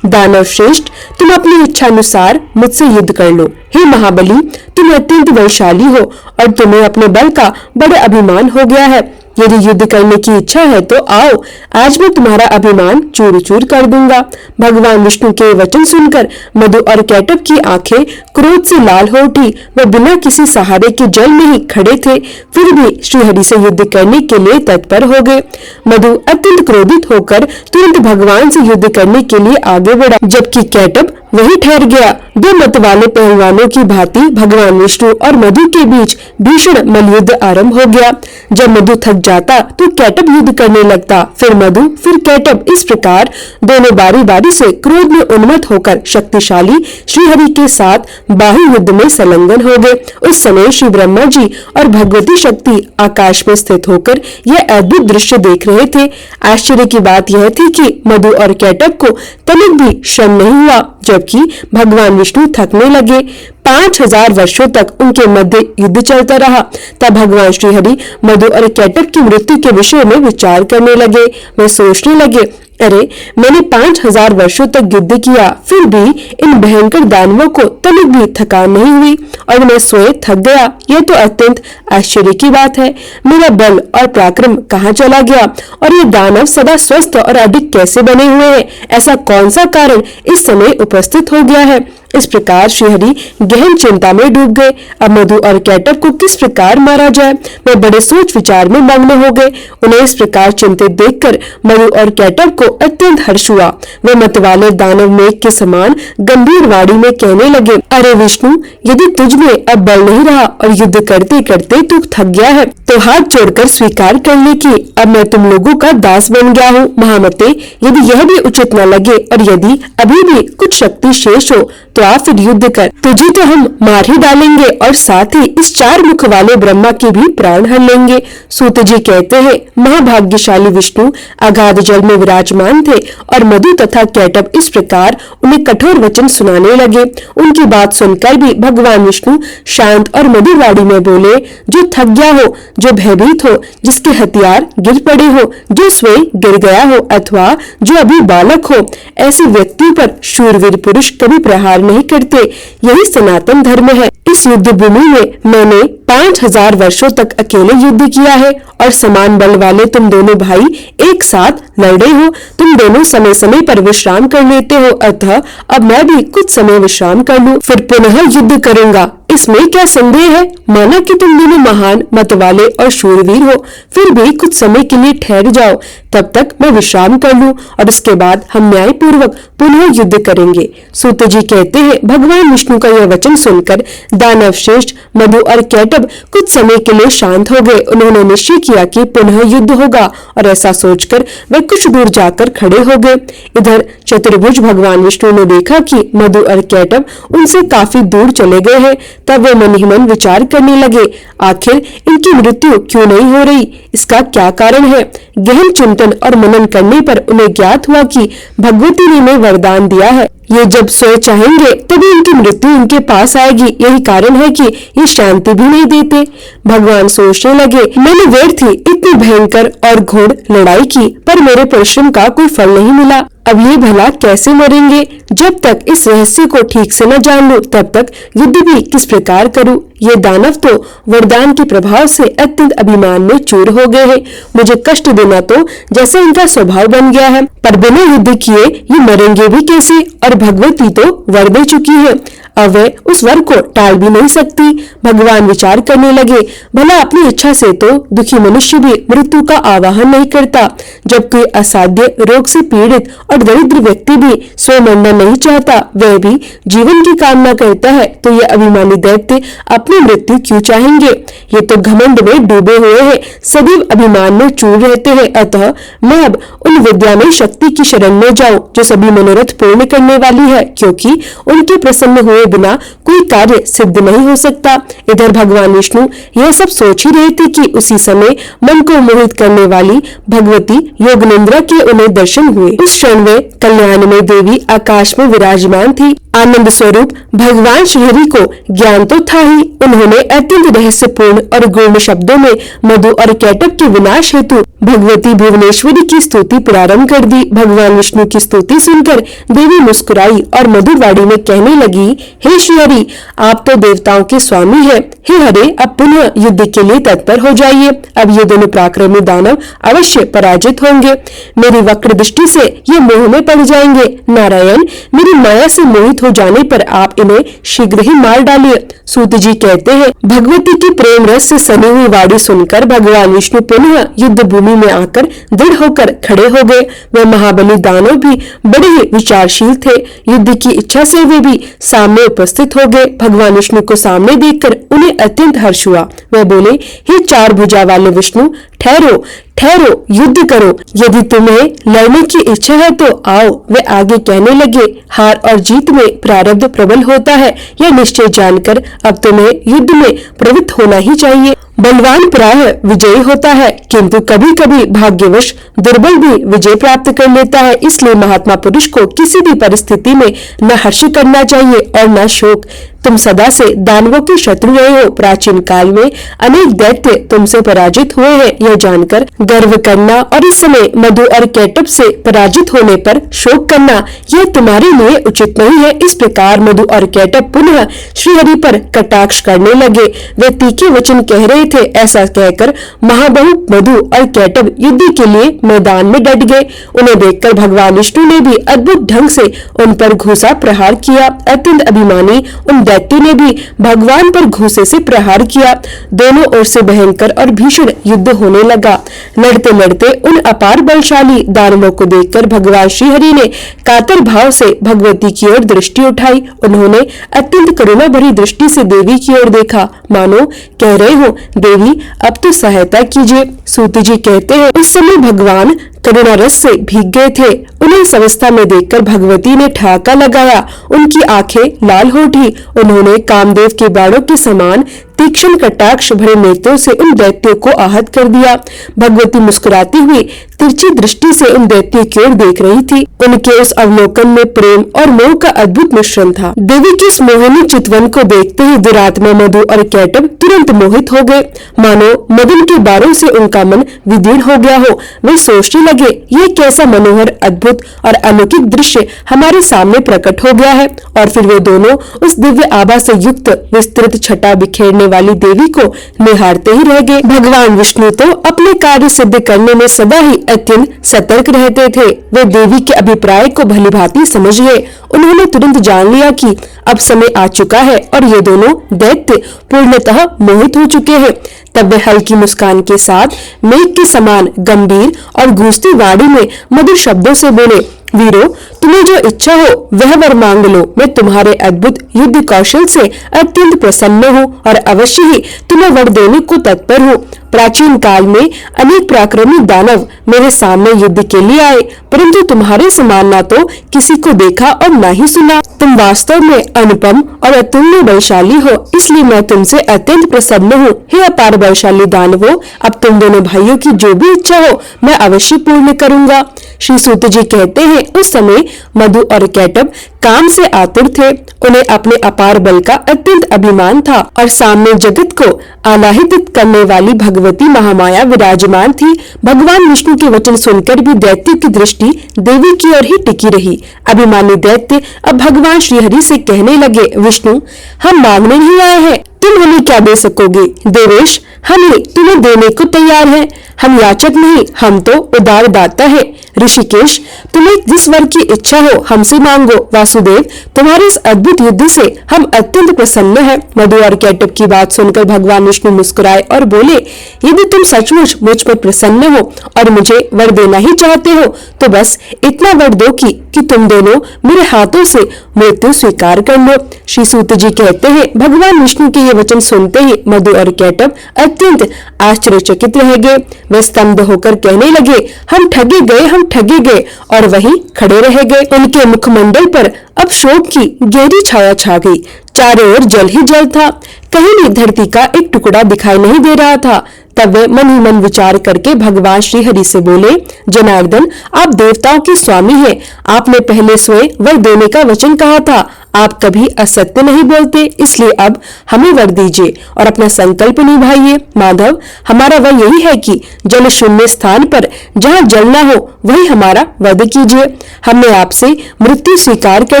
दानव श्रेष्ठ, तुम अपनी इच्छानुसार मुझसे युद्ध कर लो। हे महाबली, तुम अत्यंत बलशाली हो और तुम्हें अपने बल का बड़ा अभिमान हो गया है। यदि युद्ध करने की इच्छा है तो आओ, आज मैं तुम्हारा अभिमान चूर चूर कर दूंगा। भगवान विष्णु के वचन सुनकर मधु और कैटब की आंखें क्रोध से लाल हो उठी। वे बिना किसी सहारे के जल में ही खड़े थे, फिर भी श्रीहरि से युद्ध करने के लिए तत्पर हो गए। मधु अत्यंत क्रोधित होकर तुरंत भगवान से युद्ध करने के लिए आगे बढ़ा, जबकि कैटब वही ठहर गया। दो मत वाले पहलवानों की भांति भगवान विष्णु और मधु के बीच भीषण मल्लयुद्ध आरंभ हो गया। जब मधु थक जाता तो कैटब युद्ध करने लगता, फिर मधु फिर कैटब, इस प्रकार दोनों बारी बारी से क्रोध में उन्मत्त होकर शक्तिशाली श्रीहरि के साथ बाहु युद्ध में संलग्न हो गए। उस समय श्री ब्रह्मा जी और भगवती शक्ति आकाश में स्थित होकर यह अद्भुत दृश्य देख रहे थे। आश्चर्य की बात यह थी कि मधु और कैटब को तनिक भी श्रम नहीं हुआ, जबकि भगवान विष्णु थकने लगे। 5000 वर्षों तक उनके मध्य युद्ध चलता रहा। तब भगवान श्रीहरि मधु और कैटब की मृत्यु के विषय में विचार करने लगे। वे सोचने लगे, अरे मैंने 5000 वर्षों तक युद्ध किया, फिर भी इन भयंकर दानवों को तनिक भी थकान नहीं हुई और मैं स्वयं थक गया। यह तो अत्यंत आश्चर्य की बात है। मेरा बल और पराक्रम कहाँ चला गया और ये दानव सदा स्वस्थ और अधिक कैसे बने हुए हैं? ऐसा कौन सा कारण इस समय उपस्थित हो गया है? इस प्रकार श्रीहरि गहन चिंता में डूब गए। अब मधु और कैटब को किस प्रकार मारा जाए, वे बड़े सोच विचार में मग्न हो गए। उन्हें इस प्रकार चिंतित देखकर मधु और कैटब को अत्यंत हर्ष हुआ। वे मतवाले दानव मेघ के समान गंभीर वाणी में कहने लगे, अरे विष्णु, यदि तुझ में अब बल नहीं रहा और युद्ध करते करते तू थक गया है तो हाथ जोड़कर स्वीकार कर ले कि अब मैं तुम लोगों का दास बन गया हूँ। महामते, यदि यह भी उचित न लगे और यदि अभी भी कुछ शक्ति शेष हो तो आप फिर युद्ध कर, तुझे तो हम मार ही डालेंगे और साथ ही इस 4 मुख वाले ब्रह्मा के भी प्राण हर लेंगे। सूत जी कहते हैं, महाभाग्यशाली विष्णु अगाध जल में विराजमान थे और मधु तथा कैटब इस प्रकार उन्हें कठोर वचन सुनाने लगे। उनकी बात सुनकर भी भगवान विष्णु शांत और मधुर वाणी में बोले, जो थक गया हो, जो भयभीत हो, जिसके हथियार गिर पड़े हो, जो स्वयं गिर गया हो अथवा जो अभी बालक हो, ऐसे व्यक्ति पर शूरवीर पुरुष कभी प्रहार नहीं करते। यही सनातन धर्म है। इस युद्ध भूमि में मैंने 5000 वर्षों तक अकेले युद्ध किया है और समान बल वाले तुम दोनों भाई एक साथ लड़े हो। तुम दोनों समय समय पर विश्राम कर लेते हो, अतः अब मैं भी कुछ समय विश्राम कर लूं, फिर पुनः युद्ध करूंगा। इसमें क्या संदेह है? माना कि तुम दोनों महान मतवाले और शूरवीर हो, फिर भी कुछ समय के लिए ठहर जाओ, तब तक मैं विश्राम कर लूं और उसके बाद हम न्याय पूर्वक पुनः युद्ध करेंगे। सूत जी कहते हैं, भगवान विष्णु का यह वचन सुनकर दानव श्रेष्ठ मधु और कैटब कुछ समय के लिए शांत हो गए। उन्होंने निश्चय किया कि पुनः युद्ध होगा और ऐसा सोचकर वे कुछ दूर जाकर खड़े हो गए। इधर चतुर्भुज भगवान विष्णु ने देखा कि मधु और कैटब उनसे काफी दूर चले गए हैं। तब वे मन ही मन विचार करने लगे, आखिर इनकी मृत्यु क्यों नहीं हो रही? इसका क्या कारण है? गहन चिंतन और मनन करने पर उन्हें ज्ञात हुआ कि भगवती ने उन्हें वरदान दिया है, ये जब स्वयं चाहेंगे तभी इनकी मृत्यु इनके पास आएगी। यही कारण है कि ये शांति भी नहीं देते। भगवान सोचने लगे, मैंने व्यर्थ ही इतनी भयंकर और घोर लड़ाई की, पर मेरे परिश्रम का कोई फल नहीं मिला, अब ये भला कैसे मरेंगे? जब तक इस रहस्य को ठीक से न जान लूं, तब तक युद्ध भी किस प्रकार करूं? ये दानव तो वरदान के प्रभाव से अत्यंत अभिमान में चूर हो गए हैं। मुझे कष्ट देना तो जैसे इनका स्वभाव बन गया है, पर बिना युद्ध किए ये मरेंगे भी कैसे? और भगवती तो वर दे चुकी है, अब वे उस वर को टाल भी नहीं सकती। भगवान विचार करने लगे, भला अपनी इच्छा से तो दुखी मनुष्य भी मृत्यु का आवाहन नहीं करता, जब कोई असाध्य रोग से पीड़ित और दरिद्र व्यक्ति भी सो मरना नहीं चाहता, वह भी जीवन की कामना करता है, तो ये अभिमानी दैत्य अपनी मृत्यु क्यों चाहेंगे? ये तो घमंड में डूबे हुए हैं, सदैव अभिमान में चूर रहते हैं। अतः मैं अब उन विद्या में शक्ति की शरण में जाऊं जो सभी मनोरथ पूर्ण करने वाली है, क्योंकि उनके प्रसन्न हुए बिना कोई कार्य सिद्ध नहीं हो सकता। इधर भगवान विष्णु यह सब सोच ही रहे थे कि उसी समय मन को मोहित करने वाली भगवती योगनिंद्रा के उन्हें दर्शन हुए। उस क्षण वे कल्याणमय देवी आकाश में विराजमान थी। आनंद स्वरूप भगवान श्रीहरि को ज्ञान तो था ही, उन्होंने अत्यंत रहस्यपूर्ण और गूढ़ शब्दों में मधु और कैटभ के विनाश हेतु भगवती भुवनेश्वरी की स्तुति प्रारंभ कर दी। भगवान विष्णु की स्तुति सुनकर देवी मुस्कुराई और मधुर वाणी में कहने लगी, हे श्रीहरि, आप तो देवताओं के स्वामी हैं। हे हरे, अब पुनः युद्ध के लिए तत्पर हो जाइए। अब ये दोनों पराक्रमी दानव अवश्य पराजित होंगे। मेरी वक्र दृष्टि से ये मोह में पड़ जाएंगे। नारायण, मेरी माया से मोहित हो जाने पर आप इन्हें शीघ्र ही मार डालिए। सूत जी कहते हैं, भगवती की प्रेम रस से सनी हुई वाणी सुनकर भगवान विष्णु पुनः युद्ध भूमि में आकर दृढ़ होकर खड़े हो गए। वे महाबली दानव भी बड़े ही विचारशील थे। युद्ध की इच्छा से वे भी सामने उपस्थित हो गए। भगवान विष्णु को सामने देखकर उन्हें अत्यंत हर्ष हुआ। वे बोले, हे चार भुजा वाले विष्णु, ठहरो ठहरो, युद्ध करो। यदि तुम्हें लड़ने की इच्छा है तो आओ। वे आगे कहने लगे, हार और जीत में प्रारब्ध प्रबल होता है, यह निश्चय जानकर अब तुम्हें युद्ध में प्रवृत्त होना ही चाहिए। बलवान प्रायः विजयी होता है, किंतु कभी कभी भाग्यवश दुर्बल भी विजय प्राप्त कर लेता है। इसलिए महात्मा पुरुष को किसी भी परिस्थिति में न हर्ष करना चाहिए और न शोक। तुम सदा से दानवों के शत्रु रहे हो। प्राचीन काल में अनेक दैत्य तुमसे पराजित हुए हैं, यह जानकर गर्व करना और इस समय मधु और कैटभ से पराजित होने पर शोक करना, यह तुम्हारे लिए उचित नहीं है। इस प्रकार मधु और कैटभ पुनः श्रीहरि पर कटाक्ष करने लगे। वे तीखे वचन कह रहे थे। ऐसा कहकर महाबहु मधु और कैटभ युद्ध के लिए मैदान में डट गए। उन्हें देखकर भगवान विष्णु ने भी अद्भुत ढंग से उन पर घूसा प्रहार किया। अत्यंत अभिमानी उन दैत्य ने भी भगवान पर घूसे से प्रहार किया। दोनों ओर से भयंकर और भीषण युद्ध होने लगा। लड़ते लड़ते उन अपार बलशाली दानवों को देखकर भगवान श्रीहरि ने कातर भाव से भगवती की ओर दृष्टि उठाई। उन्होंने अत्यंत करुणा भरी दृष्टि से देवी की ओर देखा, मानो कह रहे हो, देवी अब तो सहायता कीजिए। सूत जी कहते हैं, उस समय भगवान करुणा रस से भीग गए थे। उन्हें इस अवस्था में देखकर भगवती ने ठहाका लगाया। उनकी आंखें लाल हो उठी। उन्होंने कामदेव के बाणों के समान तीक्ष्ण कटाक्ष भरे नेत्रों से उन दैत्यों को आहत कर दिया। भगवती मुस्कुराती हुई तिरछी दृष्टि से उन दैत्यों की ओर देख रही थी। उनके उस अवलोकन में प्रेम और मोह का अद्भुत मिश्रण था। देवी की इस मोहिनी चितवन को देखते ही दुरात्मा मधु और कैटभ तुरंत मोहित हो गए, मानो मदन के बारों से उनका मन विदीर्ण हो गया हो। वे सोचने लगे, ये कैसा मनोहर, अद्भुत और अलौकिक दृश्य हमारे सामने प्रकट हो गया है। और फिर वे दोनों उस दिव्य आभा से युक्त विस्तृत छटा बिखेरने वाली देवी को निहारते ही रह गए। भगवान विष्णु तो अपने कार्य सिद्ध करने में सदा ही अत्यंत सतर्क रहते थे। वे देवी के अभिप्राय को भलीभांति समझ गए। उन्होंने तुरंत जान लिया कि अब समय आ चुका है और ये दोनों दैत्य पूर्णतः मोहित हो चुके हैं। तब वे हल्की मुस्कान के साथ मेघ के समान गंभीर और गूंजती वाणी में मधुर शब्दों से बोले, वीरो, तुम्हें जो इच्छा हो वह वर मांग लो। मैं तुम्हारे अद्भुत युद्ध कौशल से अत्यंत प्रसन्न हूँ और अवश्य ही तुम्हें वर देने को तत्पर हूँ। प्राचीन काल में अनेक पराक्रमी दानव मेरे सामने युद्ध के लिए आए, परंतु तुम्हारे समान ना तो किसी को देखा और ना ही सुना। तुम वास्तव में अनुपम और अतुल्य बलशाली हो, इसलिए मैं तुमसे अत्यंत प्रसन्न हूँ। हे अपार बलशाली दानवों, अब तुम दोनों भाइयों की जो भी इच्छा हो मैं अवश्य पूर्ण करूँगा। श्री सूत जी कहते हैं, उस समय मधु और कैटब काम से आतुर थे। उन्हें अपने अपार बल का अत्यंत अभिमान था और सामने जगत को आलाहित करने वाली भगवती महामाया विराजमान थी। भगवान विष्णु के वचन सुनकर भी दैत्य की दृष्टि देवी की ओर ही टिकी रही। अभिमानी दैत्य अब भगवान श्रीहरि से कहने लगे, विष्णु, हम मांगने नहीं आए हैं, तुम हमें क्या दे सकोगे? देवेश, हम तुम्हें देने को तैयार हैं। हम याचक नहीं, हम तो उदार दाता है। ऋषिकेश, तुम्हें जिस वर की इच्छा हो हमसे मांगो। वासुदेव, तुम्हारे इस अद्भुत युद्ध से हम अत्यंत प्रसन्न हैं। मधु और कैटब की बात सुनकर भगवान विष्णु मुस्कुराए और बोले, यदि तुम सचमुच मुझ पर प्रसन्न हो और मुझे वर देना ही चाहते हो तो बस इतना वर दो कि तुम दोनों मेरे हाथों से मृत्यु स्वीकार कर लो। श्री सूत जी कहते हैं, भगवान विष्णु के ये वचन सुनते ही मधु और कैटब अत्यंत आश्चर्यचकित रह गए। वे स्तब्ध होकर कहने लगे, हम ठगे गए और वहीं खड़े रह गए। उनके मुखमंडल पर अब शोक की गहरी छाया छा गई। चारों ओर जल ही जल था, कहीं भी धरती का एक टुकड़ा दिखाई नहीं दे रहा था। तब वे मन ही मन विचार करके भगवान श्री हरि से बोले, जनार्दन, आप देवताओं के स्वामी हैं। आपने पहले स्वयं वर देने का वचन कहा था। आप कभी असत्य नहीं बोलते, इसलिए अब हमें वर दीजिए और अपना संकल्प निभाइए। माधव, हमारा वर यही है कि जल शून्य स्थान पर जहाँ जल न हो वही हमारा वध कीजिए। हमने आपसे मृत्यु स्वीकार कर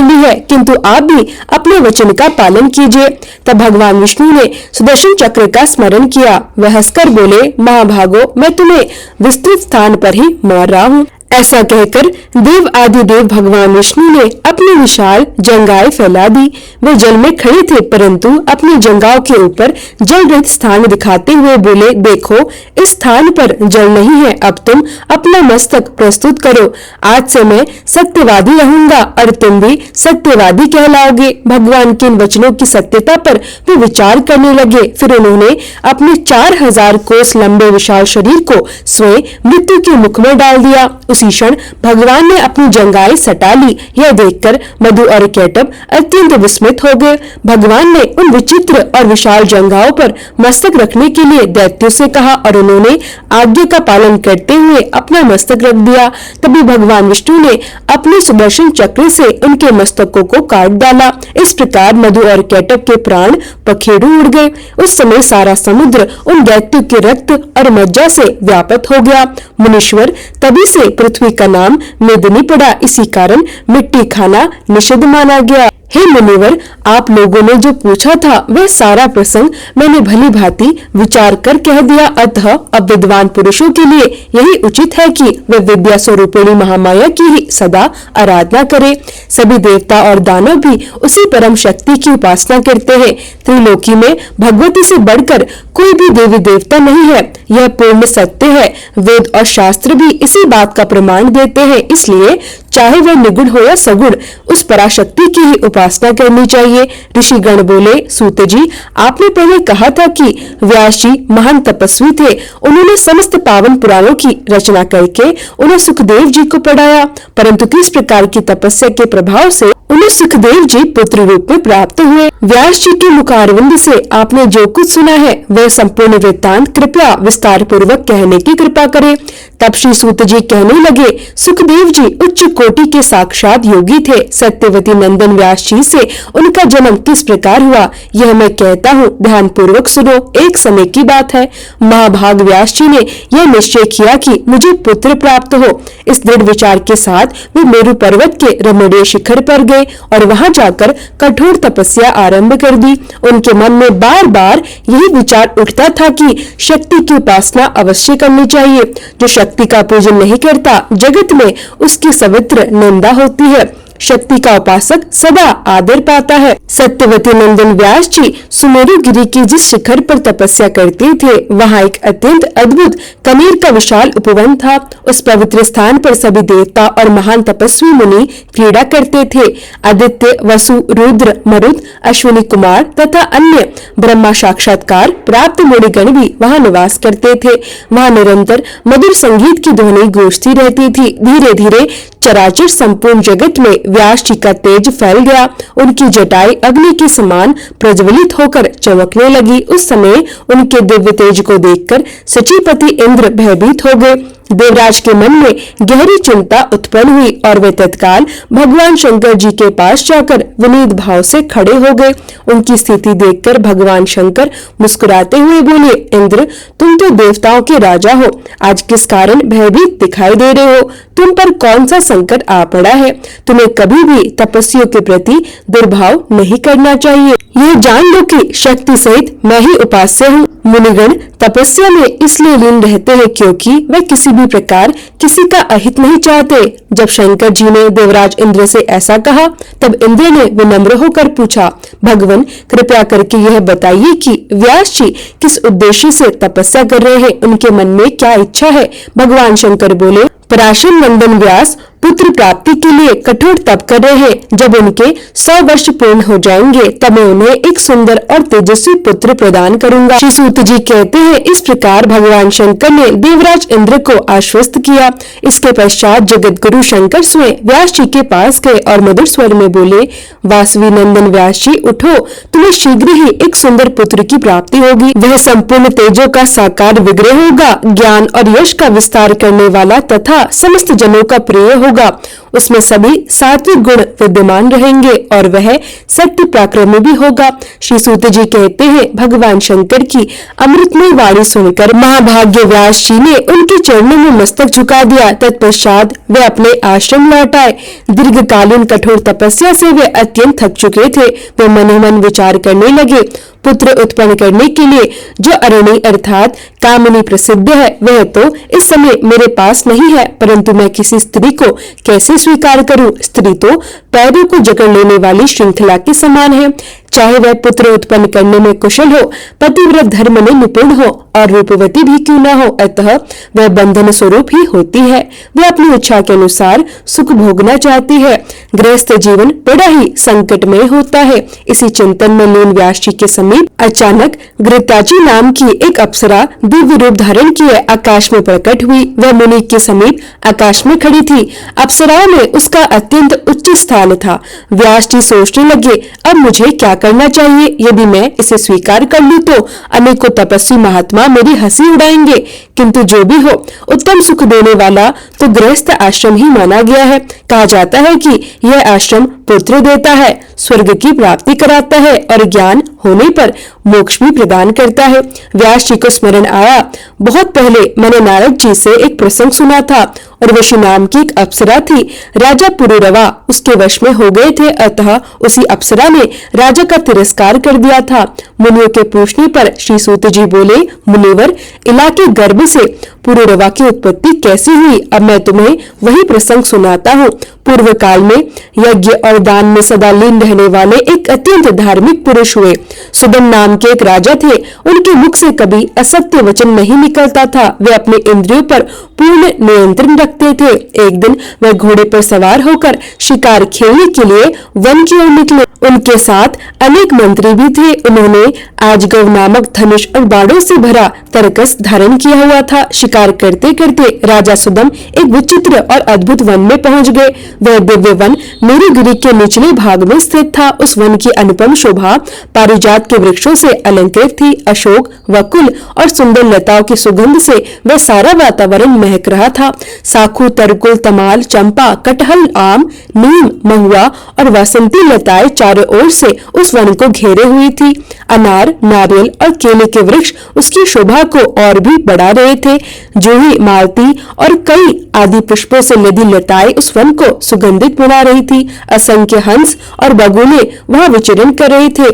ली है, किंतु आप भी अपने वचन का पालन कीजिए। तब भगवान विष्णु ने सुदर्शन चक्र का स्मरण किया। वह हंसकर बोले, महाभागो, मैं तुम्हें विस्तृत स्थान पर ही मार रहा हूँ। ऐसा कहकर देव आदिदेव भगवान विष्णु ने अपनी विशाल जंगाएं फैला दी। वे जल में खड़े थे, परंतु अपनी जंगाओं के ऊपर जल रहित स्थान दिखाते हुए बोले, देखो, इस स्थान पर जल नहीं है। अब तुम अपना मस्तक प्रस्तुत करो। आज से मैं सत्यवादी रहूंगा और तुम भी सत्यवादी कहलाओगे। भगवान के इन वचनों की सत्यता पर वे विचार करने लगे। फिर उन्होंने अपने 4000 कोस लंबे विशाल शरीर को स्वयं मृत्यु के मुख में डाल दिया। उसी क्षण भगवान ने अपनी जंगाएं सटा ली। यह देखकर मधु और कैटब अत्यंत विस्मित हो गए। भगवान ने उन विचित्र और विशाल जंगाओं पर मस्तक रखने के लिए दैत्यों से कहा और उन्होंने आज्ञा का पालन करते हुए अपना मस्तक रख दिया। तभी भगवान विष्णु ने अपने सुदर्शन चक्र से उनके मस्तकों को काट डाला। इस प्रकार मधु और कैटब के प्राण पखेरु उड़ गए। उस समय सारा समुद्र उन दैत्यों के रक्त और मज्जा से व्याप्त हो गया। मुनीश्वर, तभी से पृथ्वी का नाम मेदिनी पड़ा। इसी कारण मिट्टी खाना निषिद्ध माना गया। हे मुनिवर, आप लोगों ने जो पूछा था वह सारा प्रसंग मैंने भली भांति विचार कर कह दिया। अतः अब विद्वान पुरुषों के लिए यही उचित है कि वे विद्या स्वरूपिणी महामाया की ही सदा आराधना करें। सभी देवता और दानव भी उसी परम शक्ति की उपासना करते हैं। त्रिलोकी में भगवती से बढ़कर कोई भी देवी देवता नहीं है, यह पूर्ण सत्य है। वेद और शास्त्र भी इसी बात का प्रमाण देते हैं। इसलिए चाहे वह निगुण हो या सगुण, उस पराशक्ति की ही उपासना करनी चाहिए। ऋषिगण बोले, सूत जी, आपने पहले कहा था कि व्यास जी महान तपस्वी थे। उन्होंने समस्त पावन पुराणों की रचना करके उन्हें सुखदेव जी को पढ़ाया, परंतु किस प्रकार की तपस्या के प्रभाव से उन्हें सुखदेव जी पुत्र रूप में प्राप्त हुए। व्यास जी के मुखारविंद से आपने जो कुछ सुना है वह संपूर्ण वृत्तांत कृपया विस्तार पूर्वक कहने की कृपा करें। तब श्री सूत जी कहने लगे, सुखदेव जी उच्च कोटि के साक्षात योगी थे। सत्यवती नंदन व्यास जी से उनका जन्म किस प्रकार हुआ यह मैं कहता हूँ, ध्यान पूर्वक सुनो। एक समय की बात है, महाभाग व्यास जी ने यह निश्चय किया कि मुझे पुत्र प्राप्त हो। इस दृढ़ विचार के साथ वे मेरु पर्वत के रमणीय शिखर पर गए और वहां जाकर कठोर तपस्या आरंभ कर दी। उनके मन में बार बार यही विचार उठता था कि शक्ति की उपासना अवश्य करनी चाहिए। जो शक्ति का पूजन नहीं करता, जगत में उसकी सवित्र निंदा होती है। शक्ति का उपासक सदा आदर पाता है। सत्यवती नंदन व्यास जी सुमेरु गिरी के जिस शिखर पर तपस्या करते थे, वहाँ एक अत्यंत अद्भुत कनेर का विशाल उपवन था। उस पवित्र स्थान पर सभी देवता और महान तपस्वी मुनि क्रीड़ा करते थे। आदित्य, वसु, रुद्र, मरुत, अश्विनी कुमार तथा अन्य ब्रह्मा साक्षात्कार प्राप्त मुनिगण भी वहाँ निवास करते थे। वहाँ निरंतर मधुर संगीत की ध्वनि गूंजती रहती थी। धीरे धीरे चराचर संपूर्ण जगत में व्यास जी का तेज फैल गया। उनकी जटाएं अग्नि के समान प्रज्वलित होकर चमकने लगी। उस समय उनके दिव्य तेज को देखकर सचिपति इंद्र भयभीत हो गए। देवराज के मन में गहरी चिंता उत्पन्न हुई और वे तत्काल भगवान शंकर जी के पास जाकर विनीत भाव से खड़े हो गए। उनकी स्थिति देखकर भगवान शंकर मुस्कुराते हुए बोले, इंद्र, तुम तो देवताओं के राजा हो, आज किस कारण भयभीत दिखाई दे रहे हो? तुम पर कौन सा संकट आ पड़ा है? तुम्हें कभी भी तपस्वियों के प्रति दुर्भाव नहीं करना चाहिए। ये जान लो कि शक्ति सहित मैं ही उपास्य हूँ। मुनिगण तपस्या में इसलिए लीन रहते हैं क्योंकि वे किसी भी प्रकार किसी का अहित नहीं चाहते। जब शंकर जी ने देवराज इंद्र से ऐसा कहा, तब इंद्र ने विनम्र होकर पूछा, भगवान, कृपया करके यह बताइए कि व्यास जी किस उद्देश्य से तपस्या कर रहे हैं, उनके मन में क्या इच्छा है? भगवान शंकर बोले, पराशर नंदन व्यास पुत्र प्राप्ति के लिए कठोर तप कर रहे हैं। जब उनके 100 वर्ष पूर्ण हो जाएंगे तब मैं उन्हें एक सुंदर और तेजस्वी पुत्र प्रदान करूंगा। श्री सूत जी कहते हैं, इस प्रकार भगवान शंकर ने देवराज इंद्र को आश्वस्त किया। इसके पश्चात जगत गुरु शंकर स्वयं व्यास जी के पास गए और मधुर स्वर में बोले, वासवी नंदन व्यास जी, उठो, तुम्हें शीघ्र ही एक सुंदर पुत्र की प्राप्ति होगी। वह संपूर्ण तेजों का साकार विग्रह होगा, ज्ञान और यश का विस्तार करने वाला तथा समस्त जनों का प्रिय होगा। उसमें सभी सात्विक गुण विद्यमान रहेंगे और वह सत्य पराक्रमी भी होगा। श्री सूत जी कहते हैं, भगवान शंकर की अमृतमय वाणी सुनकर महाभाग्य व्यास जी ने उनके चरणों में मस्तक झुका दिया। तत्पश्चात वे अपने आश्रम लौट आए। दीर्घकालीन कठोर तपस्या से वे अत्यंत थक चुके थे। वे मन ही मन विचार करने लगे, पुत्र उत्पन्न करने के लिए जो अरणी अर्थात कामिनी प्रसिद्ध है वह तो इस समय मेरे पास नहीं है, परंतु मैं किसी स्त्री को कैसे स्वीकार करूं? स्त्री तो पैरों को जकड़ लेने वाली श्रृंखला के समान है। चाहे वह पुत्र उत्पन्न करने में कुशल हो, पतिव्रत धर्म में निपुण हो और रूपवती भी क्यों न हो, अतः वह बंधन स्वरूप ही होती है। वह अपनी इच्छा के अनुसार सुख भोगना चाहती है। गृहस्थ जीवन बड़ा ही संकटमय होता है। इसी चिंतन में लीन व्यास जी के समीप अचानक घृताची नाम की एक अप्सरा दिव्य रूप धारण किए आकाश में प्रकट हुई। वह मुनि के समीप आकाश में खड़ी थी। अप्सराओं में उसका अत्यंत उच्च स्थान था। व्यास जी सोचने लगे, अब मुझे क्या करना चाहिए? यदि मैं इसे स्वीकार कर लूं तो अनेकों तपस्वी महात्मा मेरी हंसी उड़ाएंगे, किंतु जो भी हो, उत्तम सुख देने वाला तो गृहस्थ आश्रम ही माना गया है। कहा जाता है कि यह आश्रम पुत्र देता है, स्वर्ग की प्राप्ति कराता है और ज्ञान होने पर मोक्ष भी प्रदान करता है। व्यास जी को स्मरण आया, बहुत पहले मैंने नारद जी से एक प्रसंग सुना था। उर्वशी नाम की एक अप्सरा थी। राजा पुरुरवा उसके वश में हो गए थे, अतः उसी अप्सरा ने राजा का तिरस्कार कर दिया था। मुनियों के पूछने पर श्री सूत जी बोले, मुनिवर, इला के गर्भ से पुरुरवा की उत्पत्ति कैसी हुई? अब मैं तुम्हें वही प्रसंग सुनाता हूँ। पूर्व काल में यज्ञ और दान में सदा लीन रहने वाले एक अत्यंत धार्मिक पुरुष हुए। सुदन नाम के एक राजा थे। उनके मुख से कभी असत्य वचन नहीं निकलता था। वे अपने इंद्रियों पर पूर्ण नियंत्रण रखते थे। एक दिन वे घोड़े पर सवार होकर शिकार खेलने के लिए वन की ओर निकले। उनके साथ अनेक मंत्री भी थे। उन्होंने आजगव नामक धनुष और बाणों से भरा तरकस धारण किया हुआ था। शिकार करते करते राजा सुदम एक विचित्र और अद्भुत वन में पहुंच गए। वह दिव्य वन मेरुगिरी के निचले भाग में स्थित था। उस वन की अनुपम शोभा पारिजात के वृक्षों से अलंकृत थी। अशोक, वकुल और सुंदर लताओं की सुगंध से वह सारा वातावरण महक रहा था। साखू, तरकुल, तमाल, चंपा, कटहल, आम, नीम, महुआ और वासंती लताएं चारों ओर से उस वन को घेरे हुई थी। अनार, नारियल और केले के वृक्ष उसकी शोभा को और भी बढ़ा रहे थे। जूही, मालती और कई आदि पुष्पों से लदी लताएं उस वन को सुगंधित बना रही थी। असंख्य हंस और बगुले वहां विचरण कर रहे थे।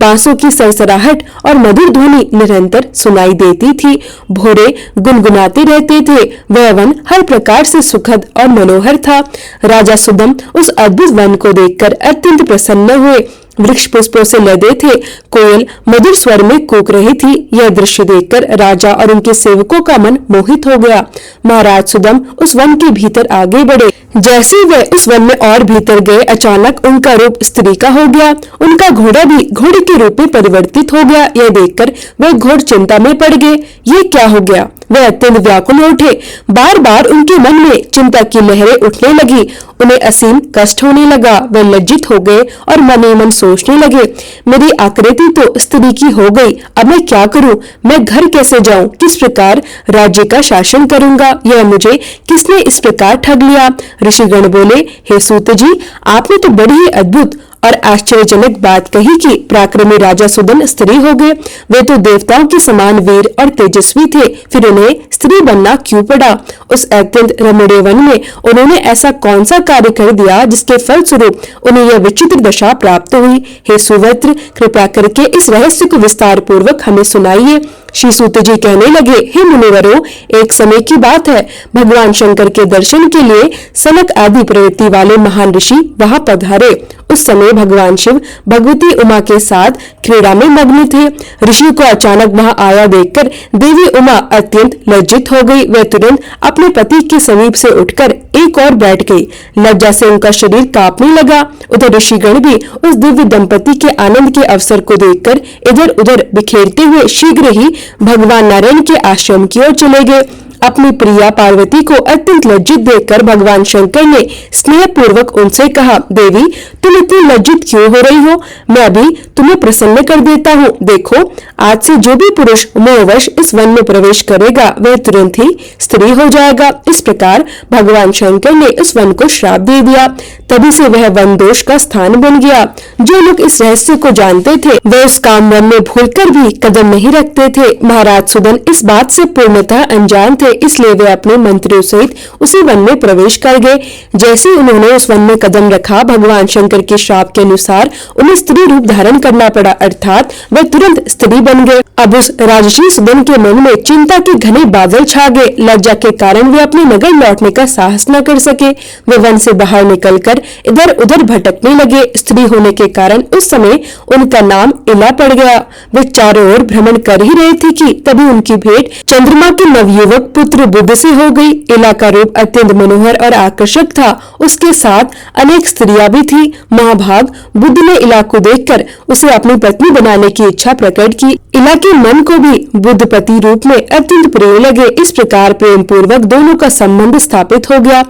बांसों की सरसराहट और मधुर ध्वनि निरंतर सुनाई देती थी। भोरे गुनगुनाते रहते थे। वह वन हर प्रकार से सुखद और मनोहर था। राजा सुदम उस अद्भुत वन को देखकर अत्यंत प्रसन्न हुए। वृक्ष पुष्पों से लदे थे। कोयल मधुर स्वर में कूक रही थी। यह दृश्य देखकर राजा और उनके सेवकों का मन मोहित हो गया। महाराज सुदम उस वन के भीतर आगे बढ़े। जैसे वे उस वन में और भीतर गए, अचानक उनका रूप स्त्री का हो गया। उनका घोड़ा भी घोड़े के रूप में परिवर्तित हो गया। यह देखकर वे घोर चिंता में पड़ गए। ये क्या हो गया? वे अत्यंत व्याकुल हो उठे। बार बार उनके मन में चिंता की लहरें उठने लगी। उन्हें असीम कष्ट होने लगा। वे लज्जित हो गए और मन ही मन सोचने लगे, मेरी आकृति तो स्त्री की हो गई, अब मैं क्या करूं? मैं घर कैसे जाऊं? किस प्रकार राज्य का शासन करूंगा? यह मुझे किसने इस प्रकार ठग लिया? ऋषिगण बोले, हे सूत जी, आपने तो बड़ी ही अद्भुत और आश्चर्यजनक बात कही कि पराक्रमी राजा सुदन स्त्री हो गए। वे तो देवताओं के समान वीर और तेजस्वी थे, फिर उन्हें स्त्री बनना क्यों पड़ा? उस अत्यंत रमणीय वन में उन्होंने ऐसा कौन सा कार्य कर दिया जिसके फलस्वरूप उन्हें यह विचित्र दशा प्राप्त हुई? हे सुवत्र, कृपा करके इस रहस्य को विस्तार पूर्वक हमें सुनाइए। श्री सूत जी कहने लगे, हे मुनिवरों, एक समय की बात है, भगवान शंकर के दर्शन के लिए सनक आदि प्रवृत्ति वाले महान ऋषि वहां पधारे। उस समय भगवान शिव भगवती उमा के साथ क्रीड़ा में मग्न थे। ऋषि को अचानक वहां आया देखकर देवी उमा अत्यंत लज्जित हो गई। वे तुरंत अपने पति के समीप से उठकर एक और बैठ गई। लज्जा से उनका शरीर कांपने लगा। उधर ऋषिगण भी उस दिव्य दंपति के आनंद के अवसर को देखकर इधर उधर बिखेरते हुए शीघ्र ही भगवान नारायण के आश्रम की ओर चले गए। अपनी प्रिया पार्वती को अत्यंत लज्जित देखकर भगवान शंकर ने स्नेह पूर्वक उनसे कहा, देवी, तुम इतनी लज्जित क्यों हो रही हो? मैं अभी तुम्हें प्रसन्न कर देता हूँ। देखो, आज से जो भी पुरुष मोहवश इस वन में प्रवेश करेगा वह तुरंत ही स्त्री हो जाएगा। इस प्रकार भगवान शंकर ने उस वन को श्राप दे दिया। तभी से वह वन दोष का स्थान बन गया। जो लोग इस रहस्य को जानते थे वे उस काम वन में भूलकर भी कदम नहीं रखते थे। महाराज सुदन इस बात से पूर्णतः अनजान थे, इसलिए वे अपने मंत्रियों सहित उसी वन में प्रवेश कर गए। जैसे उन्होंने उस वन में कदम रखा, भगवान शंकर के श्राप के अनुसार उन्हें स्त्री रूप धारण करना पड़ा, अर्थात वे तुरंत स्त्री बन गए। अब उस राजर्षि सुदन के मन में चिंता के घने बादल छा गए। लज्जा के कारण वे अपने नगर लौटने का साहस न कर सके। वे वन से बाहर निकलकर इधर उधर भटकने लगे। स्त्री होने के कारण उस समय उनका नाम इला पड़ गया। वे चारों ओर भ्रमण कर ही रहे थे कि तभी उनकी भेंट चंद्रमा के नवयुवक पुत्र बुध से हो गई। इला का रूप अत्यंत मनोहर और आकर्षक था। उसके साथ अनेक स्त्रियां भी थी। महाभाग बुध ने इला को देखकर उसे अपनी पत्नी बनाने की इच्छा प्रकट की। इला के मन को भी बुध पति रूप में अत्यंत प्रिय लगे। इस प्रकार प्रेम पूर्वक दोनों का संबंध स्थापित हो गया।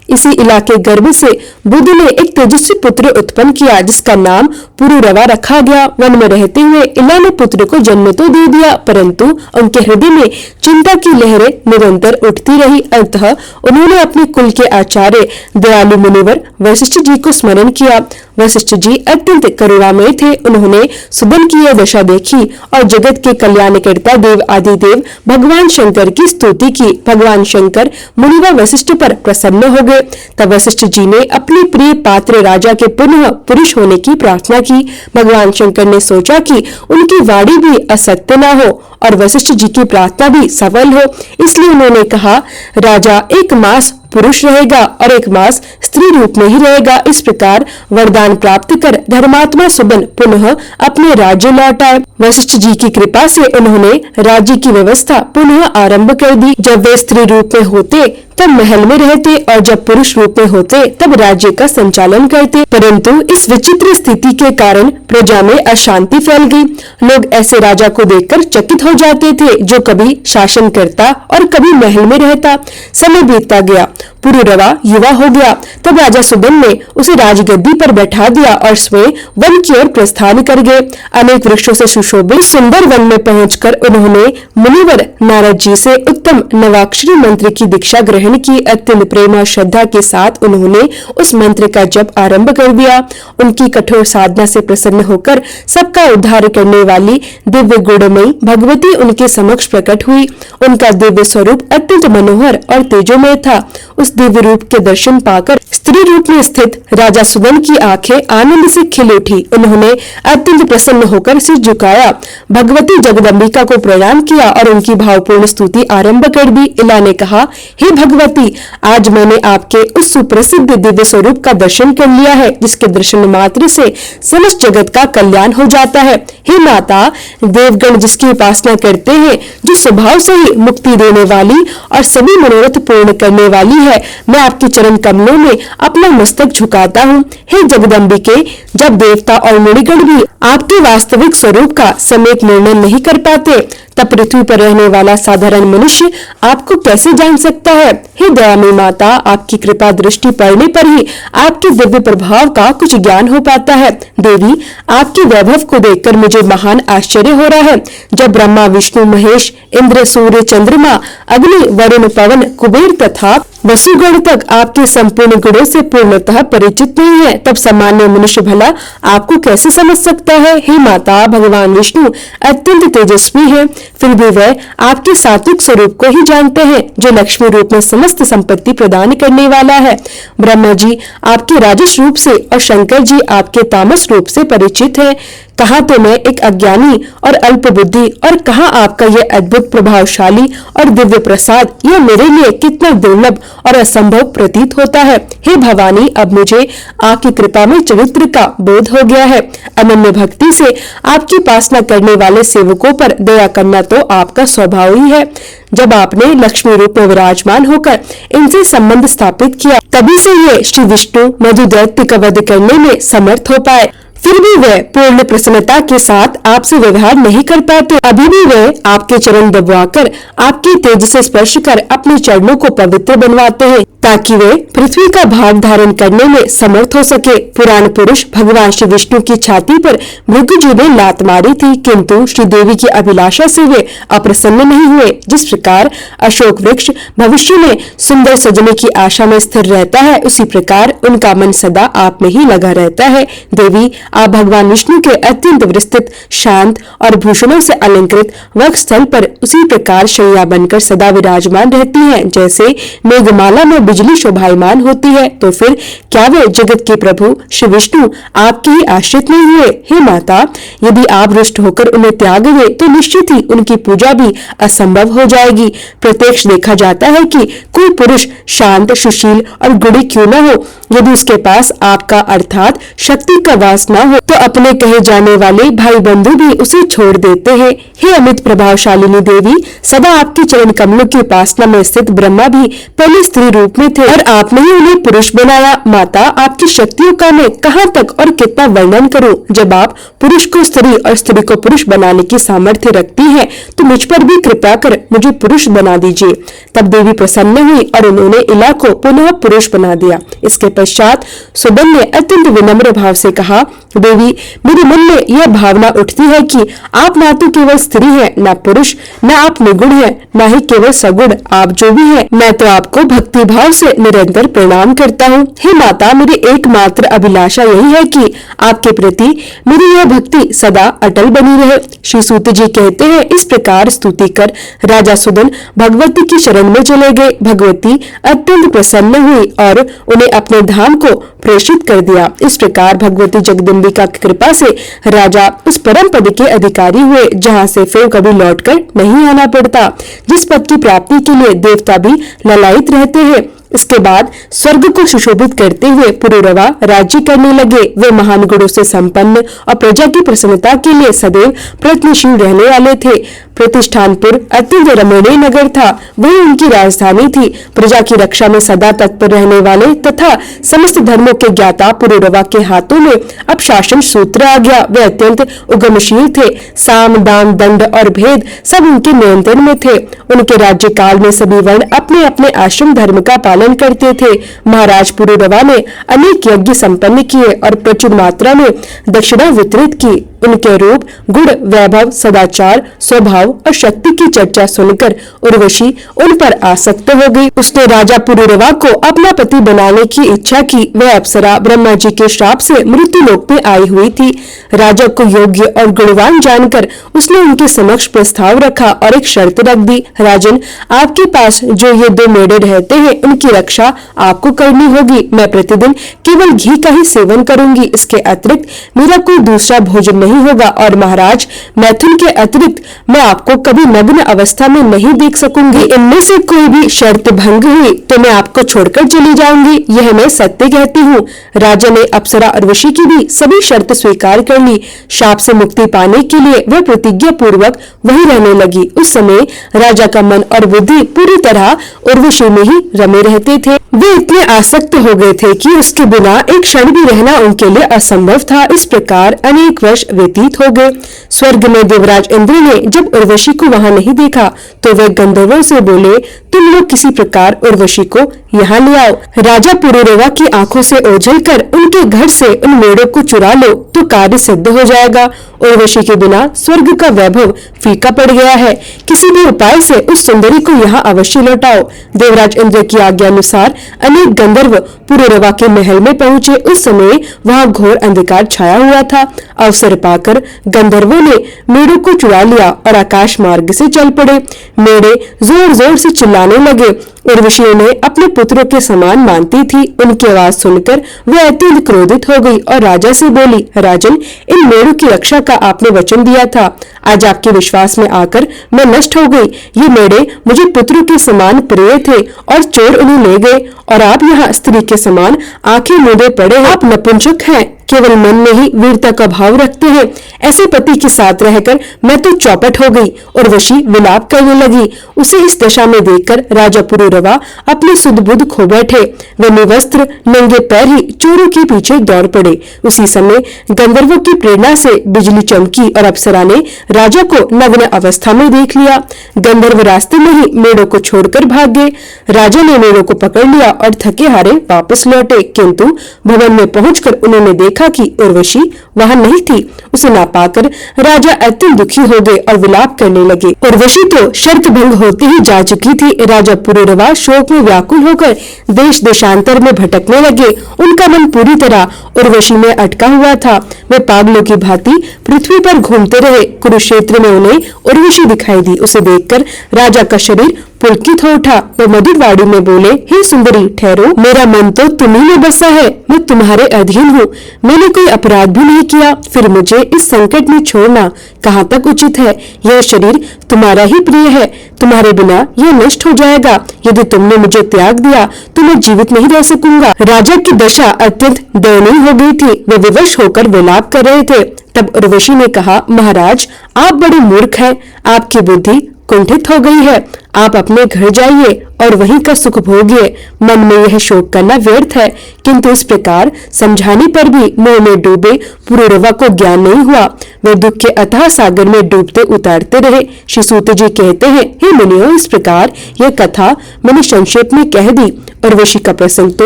इसी इला के गर्भ से बुध ने एक तेजस्वी पुत्र उत्पन्न किया जिसका नाम पुरुरवा रखा गया। वन में रहते हुए इला ने पुत्र को जन्म तो दे दिया, परंतु उनके हृदय में चिंता की लहरें निरंतर उठती रही। अतः उन्होंने अपने कुल के आचार्य दयालु मुनिवर वशिष्ठ जी को स्मरण किया। वशिष्ठ जी अत्यंत करुणामय थे। उन्होंने सुदन की यह दशा देखी और जगत के कल्याणकर्ता देव आदिदेव भगवान शंकर की स्तुति की। भगवान शंकर मुनिवर वशिष्ठ पर प्रसन्न हो गए। तब वशिष्ठ जी ने अपने प्रिय पात्र राजा के पुनः पुरुष होने की प्रार्थना की। भगवान शंकर ने सोचा कि उनकी वाणी भी असत्य न हो और वशिष्ठ जी की प्रार्थना भी सफल हो, इसलिए उन्होंने कहा, राजा एक मास पुरुष रहेगा और एक मास स्त्री रूप में ही रहेगा। इस प्रकार वरदान प्राप्त कर धर्मात्मा सुदन पुनः अपने राज्य लौट आए। वशिष्ठ जी की कृपा से उन्होंने राज्य की व्यवस्था पुनः आरंभ कर दी। जब वे स्त्री रूप में होते तब महल में रहते और जब पुरुष रूप में होते तब राज्य का संचालन करते, परंतु इस विचित्र स्थिति के कारण प्रजा में अशांति फैल गई। लोग ऐसे राजा को देखकर चकित हो जाते थे जो कभी शासन करता और कभी महल में रहता। समय बीतता गया, पुरुरवा युवा हो गया। तब राजा सुदन ने उसे राजगद्दी पर बैठा दिया और स्वयं वन की ओर प्रस्थान कर गए। अनेक वृक्षों से सुशोभित सुंदर वन में पहुंचकर उन्होंने मुनिवर नारद जी से उत्तम नवाक्षरी मंत्र की दीक्षा ग्रहण की। अत्यंत प्रेम और श्रद्धा के साथ उन्होंने उस मंत्र का जप आरंभ कर दिया। उनकी कठोर साधना से प्रसन्न होकर सबका उद्धार करने वाली दिव्य गुणमयी भगवती उनके समक्ष प्रकट हुई। उनका दिव्य स्वरूप अत्यंत मनोहर और तेजोमय था। उस दिव्य रूप के दर्शन पाकर स्त्री रूप में स्थित राजा सुदन की आंखें आनंद से खिल उठी। उन्होंने अत्यंत प्रसन्न होकर सिर झुकाया, भगवती जगदम्बिका को प्रणाम किया और उनकी भावपूर्ण स्तुति आरंभ कर दी। इला ने कहा, हे भगवती, आज मैंने आपके उस सुप्रसिद्ध दिव्य स्वरूप का दर्शन कर लिया है जिसके दर्शन मात्र से समस्त जगत का कल्याण हो जाता है। हे माता, देवगण जिसकी उपासना करते हैं, जो स्वभाव से ही मुक्ति देने वाली और सभी मनोरथ पूर्ण करने वाली है, मैं आपके चरण कमलों में अपना मस्तक झुकाता हूँ। हे जगदम्बिके, जब देवता और मुनिगण भी आपके वास्तविक स्वरूप का समेत निर्णय नहीं कर पाते, तब पृथ्वी पर रहने वाला साधारण मनुष्य आपको कैसे जान सकता है। हे दयामयी माता, आपकी कृपा दृष्टि पड़ने पर ही आपके दिव्य प्रभाव का कुछ ज्ञान हो पाता है। देवी, आपके वैभव को देखकर मुझे महान आश्चर्य हो रहा है। जब ब्रह्मा, विष्णु, महेश, इंद्र, सूर्य, चंद्रमा, अग्नि, वरुण, पवन, कुबेर तथा वसुगण तक आपके संपूर्ण गुणों से पूर्णतः परिचित नहीं है, तब सामान्य मनुष्य भला आपको कैसे समझ सकता है। हे माता, भगवान विष्णु अत्यंत तेजस्वी है, फिर भी वह आपके सात्विक स्वरूप को ही जानते हैं, जो लक्ष्मी रूप में समस्त संपत्ति प्रदान करने वाला है। ब्रह्मा जी आपके राजस रूप से और शंकर जी आपके तामस रूप से परिचित है। कहा तो मैं एक अज्ञानी और अल्प बुद्धि, और कहा आपका यह अद्भुत प्रभावशाली और दिव्य प्रसाद, यह मेरे लिए कितना दुर्लभ और असंभव प्रतीत होता है। हे भवानी, अब मुझे आपकी कृपा में चरित्र का बोध हो गया है। अनन्य भक्ति से आपकी उपासना करने वाले सेवकों पर दया करना तो आपका स्वभाव ही है। जब आपने लक्ष्मी रूप में विराजमान होकर इनसे संबंध स्थापित किया, तभी से ये श्री विष्णु मधु दैत्य का वध करने में समर्थ हो पाए। फिर भी वे पूर्ण प्रसन्नता के साथ आपसे व्यवहार नहीं कर पाते। अभी भी वे आपके चरण दबाकर आपके तेज से स्पर्श कर अपने चरणों को पवित्र बनवाते हैं, ताकि वे पृथ्वी का भाग धारण करने में समर्थ हो सके। पुराण पुरुष भगवान श्री विष्णु की छाती पर भृगुजी ने लात मारी थी, किंतु श्री देवी की अभिलाषा से वे अप्रसन्न नहीं हुए। जिस प्रकार अशोक वृक्ष भविष्य में सुंदर सजने की आशा में स्थिर रहता है, उसी प्रकार उनका मन सदा आप में ही लगा रहता है। देवी, आप भगवान विष्णु के अत्यंत विस्तृत, शांत और भूषणों से अलंकृत वक्ष स्थल पर उसी प्रकार शैया बनकर सदा विराजमान रहती हैं, जैसे मेघमाला में बिजली शोभायमान होती है। तो फिर क्या वे जगत के प्रभु श्री विष्णु आपके ही आश्रित नहीं हुए। हे माता, यदि आप रुष्ट होकर उन्हें त्याग गए तो निश्चित ही उनकी पूजा भी असंभव हो जाएगी। प्रत्यक्ष देखा जाता है कि कोई पुरुष शांत, सुशील और गुणी क्यों न हो, यदि उसके पास आपका अर्थात शक्ति का वास न हो, तो अपने कहे जाने वाले भाई बंधु भी उसे छोड़ देते हैं। हे अमित प्रभावशालिनी देवी, सदा आपके चरण कमलों की उपासना में स्थित ब्रह्मा भी पहले स्त्री रूप में थे, और आपने ही उन्हें पुरुष बनाया। माता, आपकी शक्तियों का मैं कहाँ तक और कितना वर्णन करूं। जब आप पुरुष को स्त्री और स्त्री को पुरुष बनाने की सामर्थ्य रखती है, तो मुझ पर भी कृपा कर मुझे पुरुष बना दीजिए। तब देवी प्रसन्न हुई और उन्होंने इला को पुनः पुरुष बना दिया। इसके पश्चात सुदन ने अत्यंत विनम्र भाव से कहा, देवी, मेरे मन में यह भावना उठती है कि आप ना तो केवल स्त्री है, न पुरुष, न आप निगुण है, न ही केवल सगुण। आप जो भी है, मैं तो आपको भक्ति भाव से निरंतर प्रणाम करता हूँ। हे माता, मेरी एकमात्र अभिलाषा यही है कि आपके प्रति मेरी यह भक्ति सदा अटल बनी रहे। श्री सूत जी कहते हैं, इस प्रकार स्तुति कर राजा सुदन भगवती की शरण में चले गए। भगवती अत्यंत प्रसन्न हुई और उन्हें अपने धाम को प्रेषित कर दिया। इस प्रकार भगवती जगदम्बिका की कृपा से राजा उस परम पद के अधिकारी हुए, जहाँ से फिर कभी लौटकर नहीं आना पड़ता, जिस पद की प्राप्ति के लिए देवता भी ललायित रहते हैं। इसके बाद स्वर्ग को सुशोभित करते हुए पुरुरवा राज्य करने लगे। वे महान गुणों से संपन्न और प्रजा की प्रसन्नता के लिए सदैव प्रयत्नशील रहने वाले थे। प्रतिष्ठानपुर अत्यंत रमणीय नगर था, वही उनकी राजधानी थी। प्रजा की रक्षा में सदा तत्पर रहने वाले तथा समस्त धर्मों के ज्ञाता पुरुरवा के हाथों में अब शासन सूत्र आ गया। वे अत्यंत उगमशील थे। साम, दान, दंड और भेद सब उनके नियंत्रण में थे। उनके राज्य काल में सभी वर्ण अपने अपने आश्रम धर्म का पालन करते थे। महाराज पुरुरवा ने अनेक यज्ञ संपन्न किए और प्रचुर मात्रा में दक्षिणा वितरित की। उनके रूप, गुण, वैभव, सदाचार, स्वभाव और शक्ति की चर्चा सुनकर उर्वशी उन पर आसक्त हो गई। उसने राजा पुरुरवा को अपना पति बनाने की इच्छा की। वह अप्सरा ब्रह्मा जी के श्राप से मृत्यु लोक में आई हुई थी। राजा को योग्य और गुणवान जानकर उसने उनके समक्ष प्रस्ताव रखा और एक शर्त रख दी, राजन, आपके पास जो ये 2 मेढे रहते हैं, उनकी रक्षा आपको करनी होगी। मैं प्रतिदिन केवल घी का ही सेवन करूंगी। इसके अतिरिक्त मेरा कोई दूसरा भोजन नहीं होगा और महाराज मैथुन के अतिरिक्त मैं आपको कभी नग्न अवस्था में नहीं देख सकूंगी। इनमें से कोई भी शर्त भंग हुई तो मैं आपको छोड़कर चली जाऊंगी, यह मैं सत्य कहती हूँ। राजा ने अप्सरा और ऋषि की भी सभी शर्त स्वीकार कर ली। शाप से मुक्ति पाने के लिए वह प्रतिज्ञा पूर्वक वहीं रहने लगी। उस समय राजा का मन और बुद्धि पूरी तरह उर्वशी में ही रमे रहते थे। वे इतने आसक्त हो गए थे कि उसके बिना एक क्षण भी रहना उनके लिए असंभव था। इस प्रकार अनेक वर्ष व्यतीत हो गए। स्वर्ग में देवराज इंद्र ने जब उर्वशी को वहां नहीं देखा तो वे गंधर्वों से बोले, तुम लोग किसी प्रकार उर्वशी को यहाँ ले आओ। राजा पुरूरवा की आंखों से ओझल कर उनके घर से उन मेढ़ों को चुरा लो तो कार्य सिद्ध हो जाएगा। उर्वशी के बिना स्वर्ग का वैभव फीका पड़ गया है। किसी भी उपाय से उस सुंदरी को यहाँ अवश्य लौटाओ। देवराज इंद्र की आज्ञा अनुसार अनेक गंधर्व पुरूरवा के महल में पहुंचे। उस समय वहां घोर अंधकार छाया हुआ था। अवसर पाकर गंधर्वों ने मेढ़ों को चुरा लिया और आकाश मार्ग से चल पड़े। मेढ़े जोर जोर से चिल्लाने लगे। उर्वशी उन्हें अपने पुत्रों के समान मानती थी। उनकी आवाज सुनकर वह अत्यंत क्रोधित हो गई और राजा से बोली, राजन, इन मेढ़ों की रक्षा का आपने वचन दिया था। आज आपके विश्वास में आकर मैं नष्ट हो गई। ये मेढ़े मुझे पुत्रों के समान प्रिय थे और चोर उन्हें ले गए और आप यहाँ स्त्री के समान आंखें मूंदे पड़े हैं। आप नपुंसक हैं, केवल मन में ही वीरता का भाव रखते हैं। ऐसे पति के साथ रहकर मैं तो चौपट हो गई। उर्वशी विलाप करने लगी। उसे इस दशा में देखकर राजा पुरूरवा अपने सुध बुध खो बैठे। वे निवस्त्र नंगे पैर ही चोरों के पीछे दौड़ पड़े। उसी समय गंधर्वों की प्रेरणा से बिजली चमकी और अप्सरा ने राजा को नग्न अवस्था में देख लिया। गंधर्व रास्ते में ही मेढ़ों को छोड़कर भाग गए। राजा ने मेढ़ों को पकड़ लिया और थके हारे वापस लौटे, किंतु भवन में पहुंचकर उन्होंने देखा कि उर्वशी वहां नहीं थी। उसे ना पाकर राजा अत्यंत दुखी हो गए और विलाप करने लगे। उर्वशी तो शर्त भंग होती ही जा चुकी थी। राजा पुरूरवा शोक में व्याकुल होकर देश देशांतर में भटकने लगे। उनका मन पूरी तरह उर्वशी में अटका हुआ था। वे पागलों की भांति पृथ्वी पर घूमते रहे। कुरुक्षेत्र में उन्हें उर्वशी दिखाई दी। उसे देखकर राजा का शरीर पुलकित हो उठा। वो मधुर वाणी में बोले, हे सुंदरी, ठहरो, मेरा मन तो तुम्ही में बसा है। मैं तुम्हारे अधीन हूँ। मैंने कोई अपराध भी नहीं किया, फिर मुझे इस संकट में छोड़ना कहाँ तक उचित है। यह शरीर तुम्हारा ही प्रिय है, तुम्हारे बिना यह नष्ट हो जाएगा। यदि तुमने मुझे त्याग दिया तो मैं जीवित नहीं रह सकूंगा। राजा की दशा अत्यंत दयनीय हो गई थी। वे विवश होकर विलाप कर रहे थे। तब उर्वशी ने कहा, महाराज, आप बड़े मूर्ख हैं। आपकी बुद्धि कुंठित हो गई है। आप अपने घर जाइए और वहीं का सुख भोगिए। मन में यह शोक करना व्यर्थ है। किंतु इस प्रकार समझाने पर भी मोह में डूबे पुरूरवा को ज्ञान नहीं हुआ। वे दुख के अथाह सागर में डूबते उतारते रहे। श्री सूत जी कहते हैं, हे मुनियों, इस प्रकार यह कथा मैंने संक्षेप में कह दी। उर्वशी का प्रसंग तो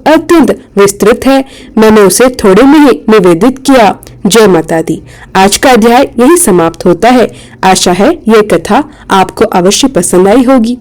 अत्यंत विस्तृत है, मैंने उसे थोड़े में ही निवेदित किया। जय माता दी। आज का अध्याय यही समाप्त होता है। आशा है यह कथा आपको अवश्य पसंद आई होगी।